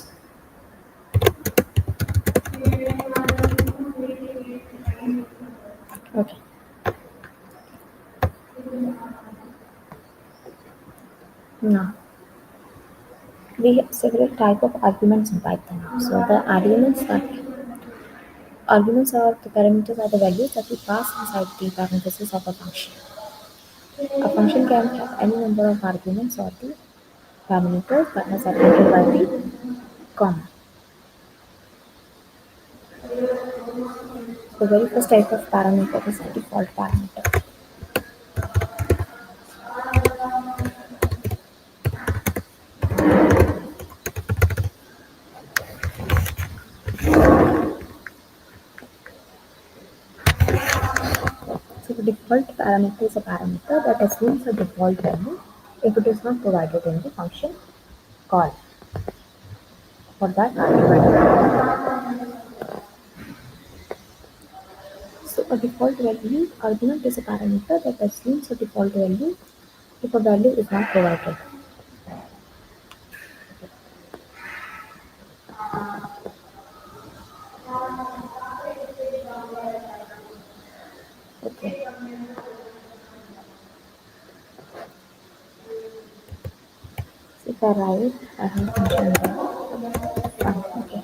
Okay, now we have several type of arguments in Python. So the arguments are the parameters are the values that we pass inside the parentheses of a function. A function can have any number of arguments or the parameters that are separated by the comma. The very first type of parameter is the default parameter. So the default parameter is a parameter that assumes a default value if it is not provided in the function call for that argument. So a default value argument is a parameter that assumes a default value if a value is not provided. Okay. So if I write, I have function there. Okay.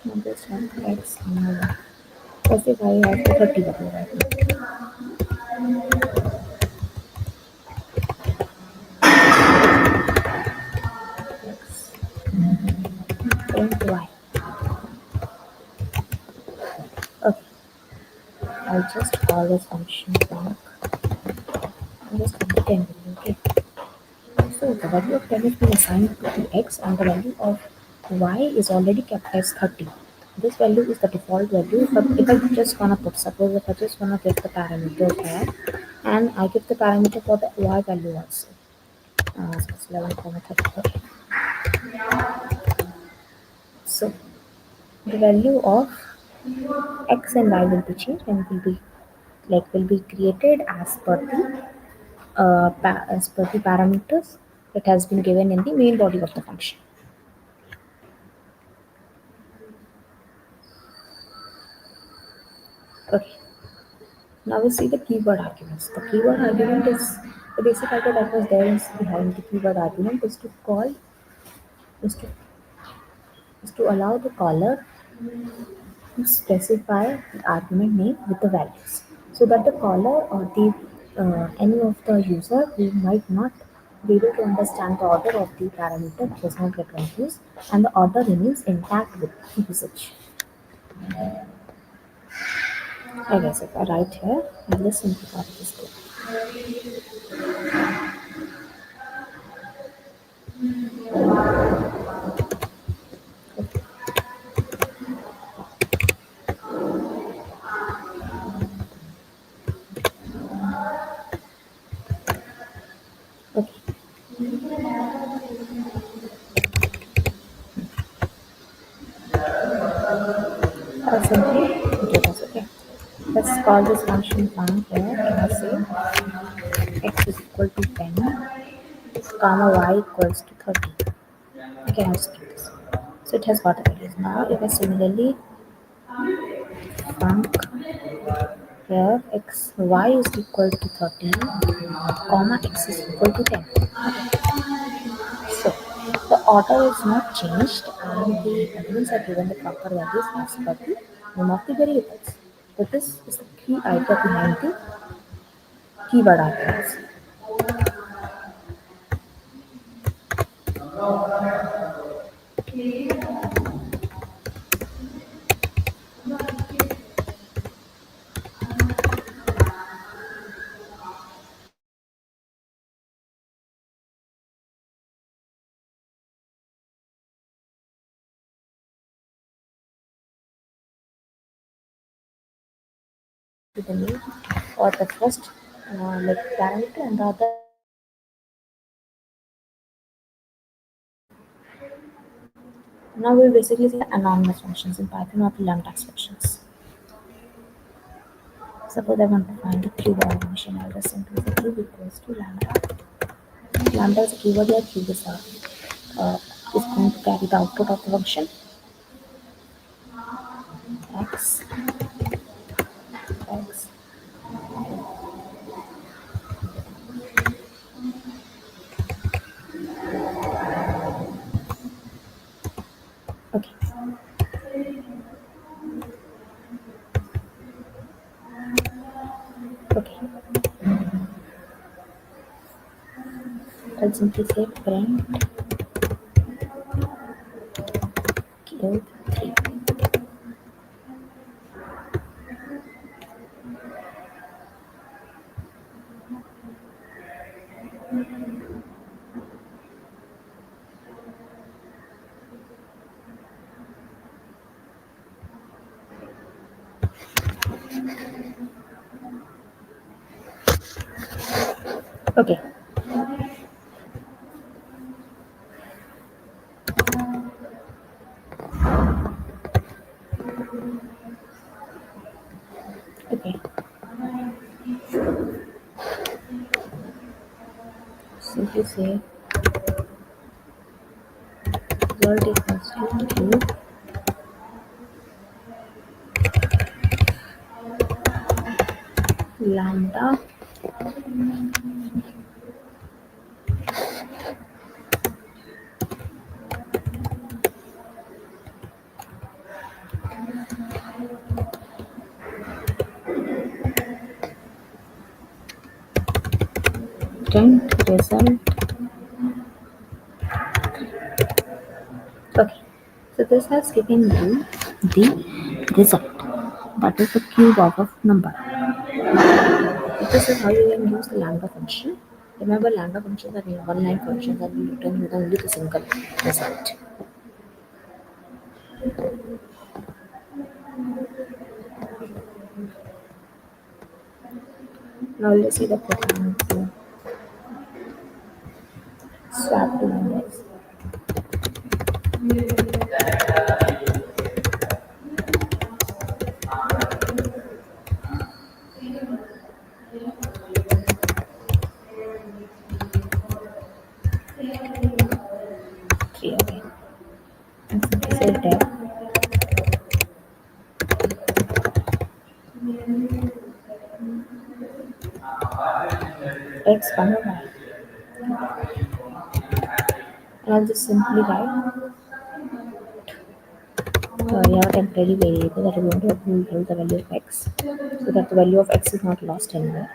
Now this one x number. Let's say I have to 30 value right now. print y. Okay, I'll just call this function blank and just put the 10 value. Okay. So the value of 10 has been assigned to the x and the value of y is already kept as 30. This value is the default value, but if I just wanna put, suppose if I just wanna give the parameter here and I give the parameter for the y value also. So it's 11, 30. Okay. So the value of x and y will be changed and will be created as per the as per the parameters that has been given in the main body of the function. Okay. Now we see the keyword arguments. The keyword argument is the basic idea that was there behind the keyword argument is to is to allow the caller to specify the argument name with the values, so that the caller or the any of the user who might not be able to understand the order of the parameter does not get confused and the order remains intact with the usage. I guess if I write here and listen to what it is doing. Okay, I'll simply do this. Okay, let's call this function down here. Can I say x is equal to 10, comma y equals to 30? Okay, I'll just do this. So it has got the values. Now if I similarly func here x y is equal to 13, comma x is equal to 10. So the order is not changed and the arguments are given the proper values as per the name of the variables. So this is the key idea behind the keyword arguments. To the name or the first like parameter and the other. Now we'll basically see the anonymous functions in Python or the lambda expressions. Suppose I want to find the keyword function. I'll just simply say cube equals to lambda. Lambda is a keyword where cube is going to carry the output of the function x x. Okay, okay. I'll simply say print cube 3. Okay, okay. Simply say result equals to cube lambda 10 result. Okay, So this has given you the result. That is the cube of a number. This is how you can use the lambda function. Remember, lambda functions are one-line functions and we return with only the single result. Now let's see the program to swap two numbers. Three again. And simply say def x 1 y. And I'll just simply write we have a temporary variable that is going to hold the value of x so that the value of x is not lost anywhere.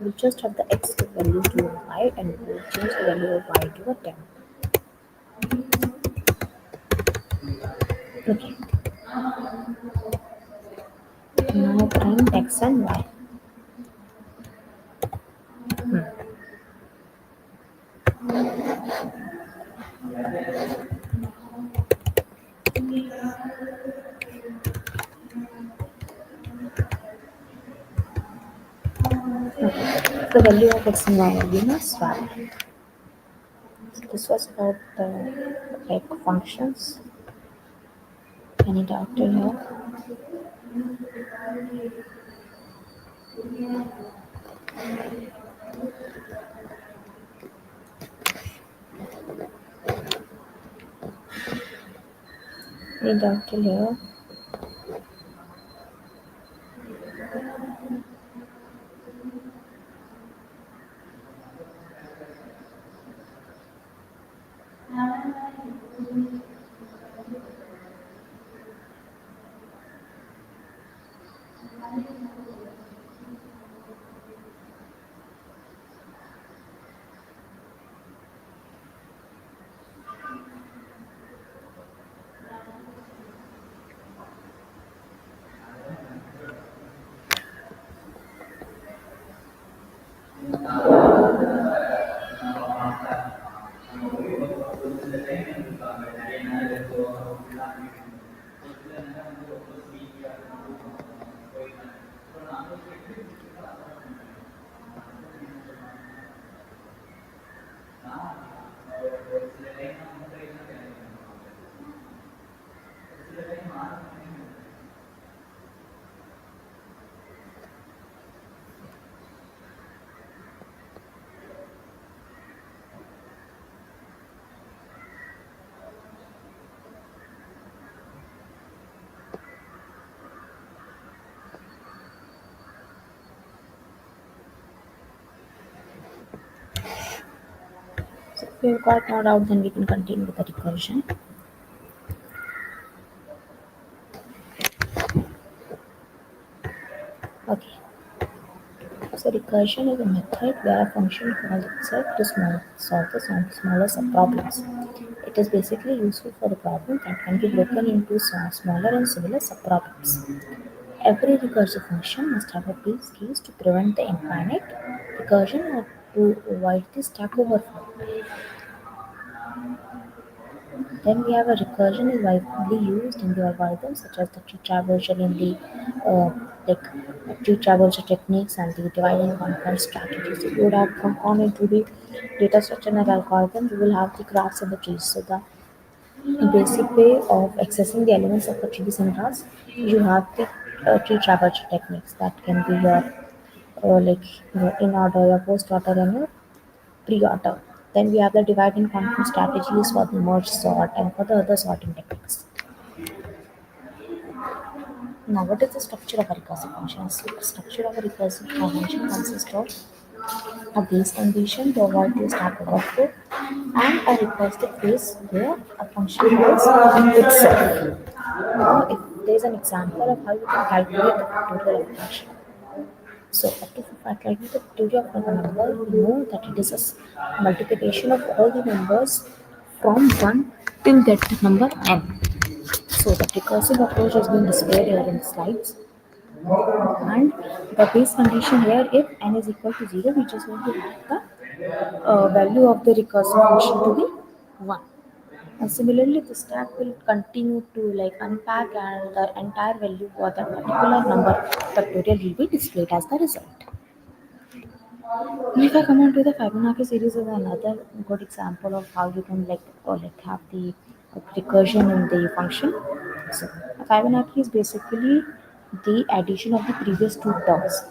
We just have the x value to y and we'll change the value of y to a 10. Okay, now print x and y. Okay. The value of x and y will be now swap. So this was about the like functions. Any doubt in here? Any doubt till here? So if you've got no doubt, then we can continue with the recursion. Okay. So recursion is a method where a function calls itself to solve the smaller subproblems. It is basically useful for the problem that can be broken into smaller and similar subproblems. Every recursive function must have a base case to prevent the infinite recursion or to avoid the stack overflow. Then we have a recursion is widely used in the algorithms such as the tree traversal in the uh, like tree traversal techniques and the divide and conquer strategies. If you would have gone into the data structure and algorithm, you will have the graphs and the trees. So the basic way of accessing the elements of the trees and graphs, you have the tree traversal techniques that can be your like your in order, your post order, and your pre-order. Then we have the divide and conquer strategies for the merge sort and for the other sorting techniques. Now, what is the structure of a recursive function? So, the structure of a recursive function consists of a base condition to avoid the stack overflow and a recursive phase where a function calls itself. Now, if there is an example of how you can calculate the factorial of a function. So, to factorize the factorial of a number, we know that it is a multiplication of all the numbers from 1 till that number n. So the recursive approach has been displayed here in the slides. And the base condition here, if n is equal to 0, we just want to have the value of the recursive function to be 1. And similarly, the stack will continue to like unpack and the entire value for that particular number factorial will be displayed as the result. If I come on to the Fibonacci series is another good example of how you can like have the recursion in the function. So a Fibonacci is basically the addition of the previous two terms.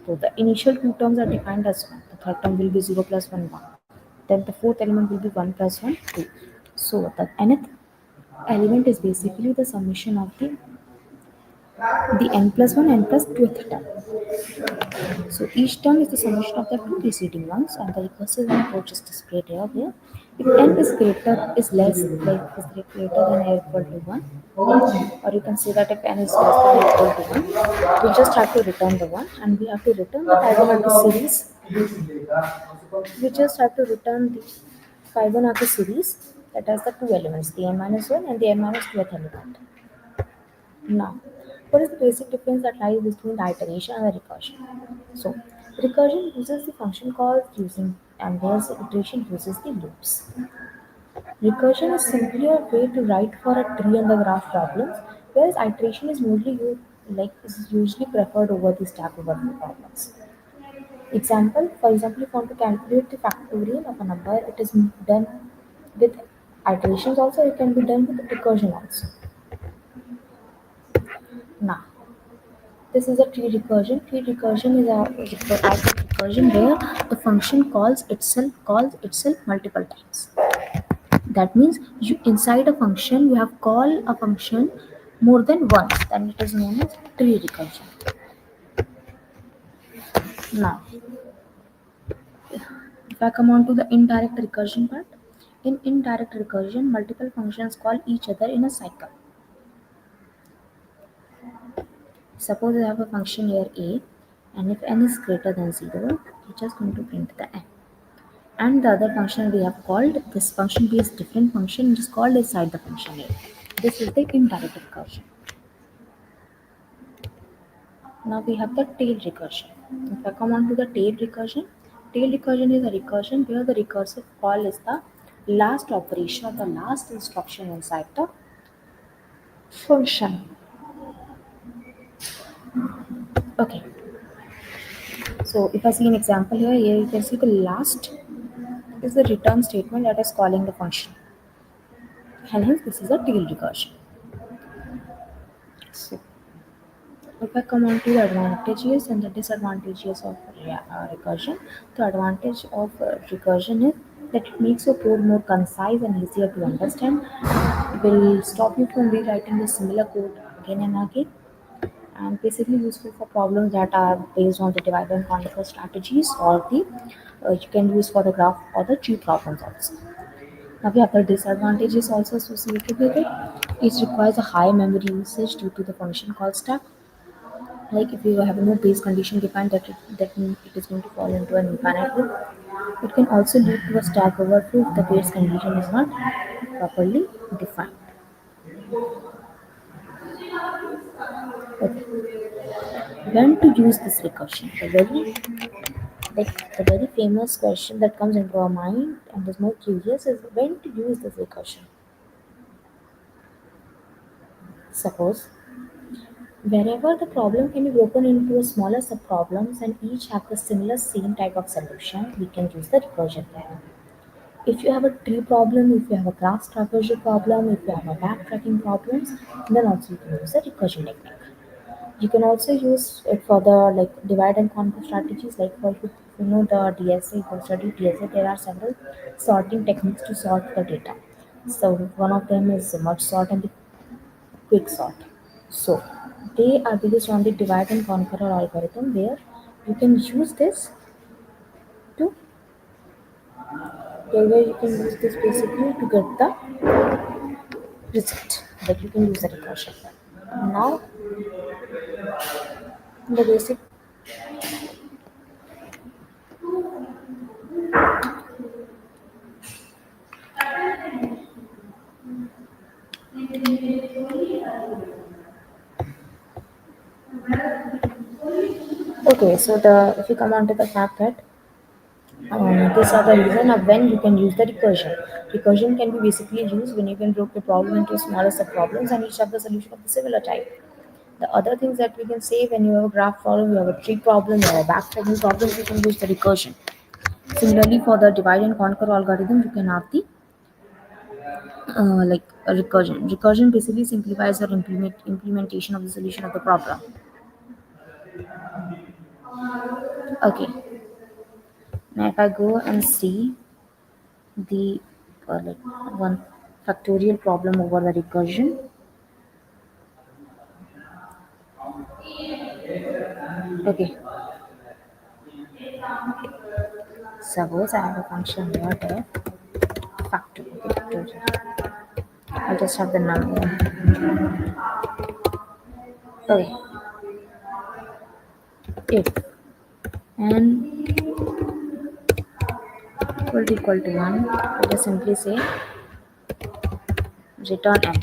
So the initial two terms are defined as 1. The third term will be 0 plus 1 1. Then the fourth element will be 1 plus 1 2. So the nth element is basically the summation of the n plus 1 n plus 2th term. So each term is the summation of the two preceding ones, and the recursive approach is displayed here. Where if n is greater is less like is greater than or equal to 1, or you can say that if n is less than or equal to 1, we just have to return the 1, and we have to return the Fibonacci series. We just have to return the Fibonacci series that has the two elements, the n minus 1 and the n minus 2th element. Now, what is the basic difference that lies between the iteration and the recursion? So, recursion uses the function calls using, and whereas iteration uses the loops. Recursion is simply a way to write for a tree and the graph problems, whereas iteration is is usually preferred over the stack overflow problems. Example, for example, if you want to calculate the factorial of a number, it is done with iterations also, it can be done with recursion also. Now, this is a tree recursion. Tree recursion is a type of recursion where the function calls itself multiple times. That means you inside a function you have call a function more than once. Then it is known as tree recursion. Now, if I come on to the indirect recursion part, in indirect recursion, multiple functions call each other in a cycle. Suppose I have a function here a, and if n is greater than 0, we're just going to print the n. And the other function we have called, this function b is different function, it is called inside the function a. This is the indirect recursion. Now we have the tail recursion. If I come on to the tail recursion is a recursion where the recursive call is the last operation or the last instruction inside the function. Okay, so if I see an example here you can see the last is the return statement that is calling the function. And hence this is a tail recursion. So if I come on to the advantages and the disadvantages of recursion, the advantage of recursion is that it makes your code more concise and easier to understand. It will stop you from rewriting the similar code again and again, and basically useful for problems that are based on the divide and conquer strategies, or the you can use for the graph or the tree problems also. Now we have the disadvantages also associated with it. It requires a high memory usage due to the function call stack. Like if you have no base condition defined, that means it is going to fall into an infinite loop. It can also lead to a stack overflow if the base condition is not properly defined. Okay. When to use this recursion? The very famous question that comes into our mind and is more curious is when to use this recursion. Suppose wherever the problem can be broken into a smaller subproblems and each have the similar same type of solution, we can use the recursion there. If you have a tree problem, if you have a graph traversal problem, if you have a backtracking problems, then also you can use the recursion technique. You can also use it for the like divide and conquer strategies. Like for if you know the DSA, if you study DSA, there are several sorting techniques to sort the data. So one of them is merge sort and the quick sort. So they are based on the divide and conquer algorithm where you can use this to where you can use this basically to get the result that you can use the recursion. Now the basic Okay, so the if you come on to the fact that these are the reason of when you can use the recursion. Recursion can be basically used when you can break the problem into smaller sub-problems and each have the solution of the similar type. The other things that we can say when you have a graph problem, you have a tree problem, you have a backtracking problem, you can use the recursion. Similarly, for the divide and conquer algorithm, you can have the like a recursion. Recursion basically simplifies your implementation of the solution of the problem. Okay, now if I go and see the like one factorial problem over the recursion. Okay, suppose I have a function here, the factor. Okay, factorial. I'll just have the number. Okay, if n equal to 1, I just simply say return n.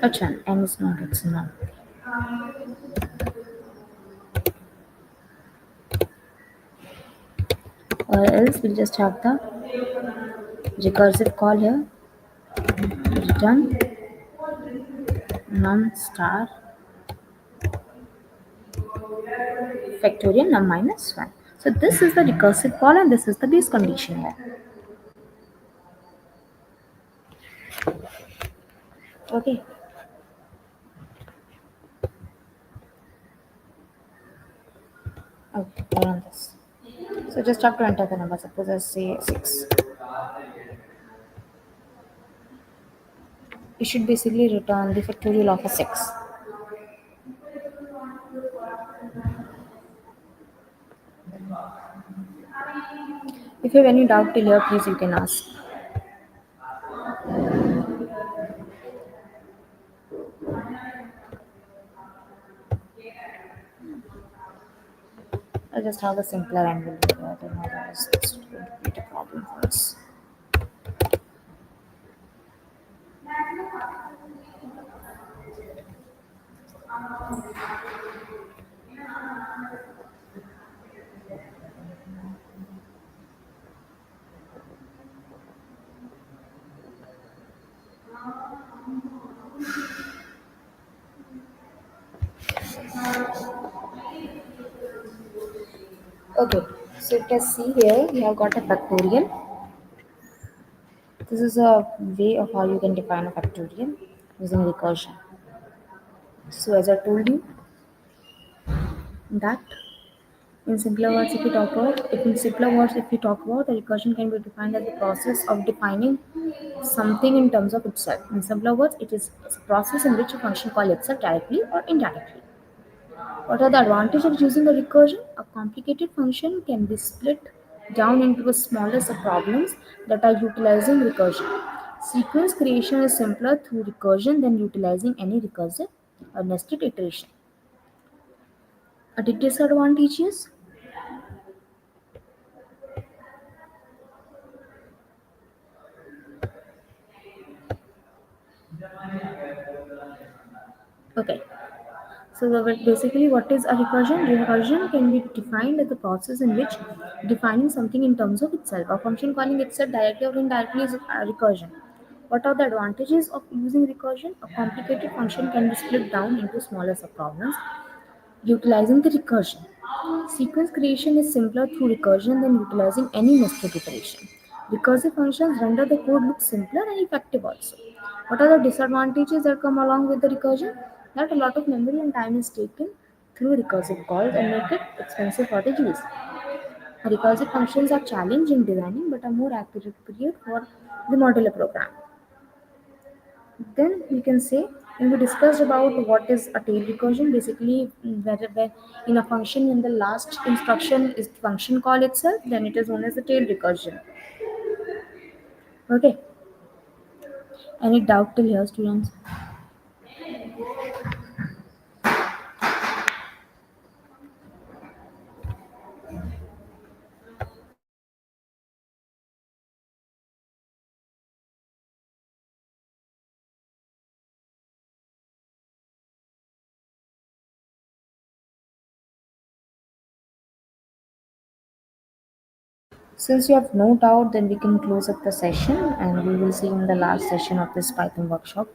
Achha, n is not, it's not. Or else we'll just have the recursive call here, return num star factorial num minus 1. So this is the recursive call and this is the base condition here. Okay. Okay, run this. So just have to enter the number. Suppose I say 6. You should basically return the factorial of a 6. If you have any doubt till here, please you can ask. I'll just have a simpler angle here. Then otherwise it's going to create a problem for us. Okay, so you can see here we have got a factorial. This is a way of how you can define a factorial using recursion. So as I told you that in simpler words, if we talk about the recursion can be defined as the process of defining something in terms of itself. In simpler words, it is a process in which a function calls itself directly or indirectly. What are the advantages of using a recursion? A complicated function can be split down into a smaller subproblems that are utilizing recursion. Sequence creation is simpler through recursion than utilizing any recursive or nested iteration. A disadvantages. Okay. So basically, what is a recursion? Recursion can be defined as the process in which defining something in terms of itself. A function calling itself directly or indirectly is a recursion. What are the advantages of using recursion? A complicated function can be split down into smaller subproblems utilizing the recursion. Sequence creation is simpler through recursion than utilizing any nested iteration. Recursive functions render the code look simpler and effective also. What are the disadvantages that come along with the recursion? That a lot of memory and time is taken through recursive calls and make it expensive for the user. Recursive functions are challenging in designing but are more appropriate for the modular program. Then we can say when we discussed about what is a tail recursion, basically where in a function when the last instruction is the function call itself, then it is known as the tail recursion. Okay. Any doubt till here, students? Since you have no doubt, then we can close up the session and we will see you in the last session of this Python workshop.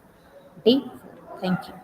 Day 4. Thank you.